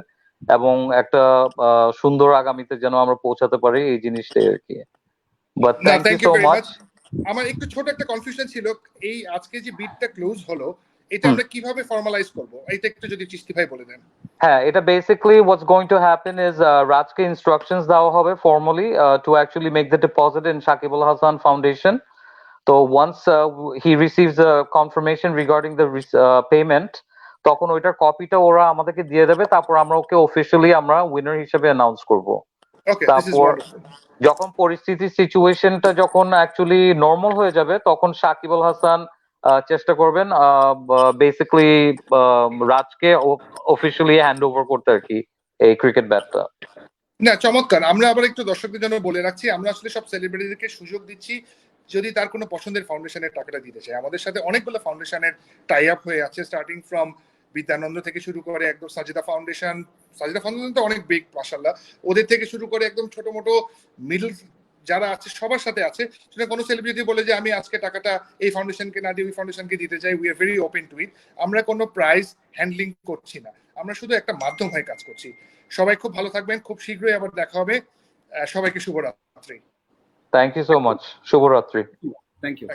এবং একটা সুন্দর আগামীতে যেন আমরা পৌঁছাতে পারি, এই জিনিসটাই আর কি। But thank you so much. আমার একটু ছোট একটা কনফিউশন ছিল, এই আজকে যে বিটটা ক্লোজ হলো, এটা আমরা কিভাবে ফর্মালাইজ করব, এটা একটু যদি চিস্তি ভাই বলে দেন। হ্যাঁ, এটা basically what's going to happen is রাজকে ইনস্ট্রাকশনস দেওয়া হবে formally to actually make the deposit in Shakib Al Hasan foundation. তো once he receives the confirmation regarding the payment, তখন ওইটার কপিটা ওরা আমাদেরকে দিয়ে দেবে, তারপর আমরা ওকে অফিশিয়ালি আমরা উইনার হিসেবে অ্যানাউন্স করব। তারপর যখন পরিস্থিতি সিচুয়েশনটা যখন অ্যাকচুয়ালি নর্মাল হয়ে যাবে, তখন সাকিব আল হাসান চেষ্টা করবেন বেসিক্যালি রাজকে অফিশিয়ালি হ্যান্ড ওভার করতে আর কি এই ক্রিকেট ব্যাটটা। না, চমৎকার। আমরা আবার একটু দর্শকদের জন্য বলে রাখছি, আমরা আসলে সব সেলিব্রিটিদেরকে সুযোগ দিচ্ছি যদি তার কোনো পছন্দের ফাউন্ডেশনের টাকাটা দিতে চায়। আমাদের সাথে অনেকগুলো ফাউন্ডেশনের টাই আপ হয়ে আছে, স্টার্টিং ফ্রম বিদ্যানন্দ থেকে শুরু করে একদম সাজিদা ফাউন্ডেশন তো অনেক বিগ মাশাআল্লাহ, ওদের থেকে শুরু করে একদম ছোট মোটো মিডল যারা আছে সবার সাথে আছে। সেটা কোনো সেলিব্রিটি বলে যে আমি আজকে টাকাটা এই ফাউন্ডেশনকে না দিয়ে ওই ফাউন্ডেশনকে দিতে চাই, we are very open to it. আমরা কোনো প্রাইজ হ্যান্ডলিং করছি না, আমরা শুধু একটা মাধ্যম হয়ে কাজ করছি। সবাই খুব ভালো থাকবেন, খুব শীঘ্রই আবার দেখা হবে। সবাইকে শুভরাত্রি। Thank you so much. শুভরাত্রি। Thank you.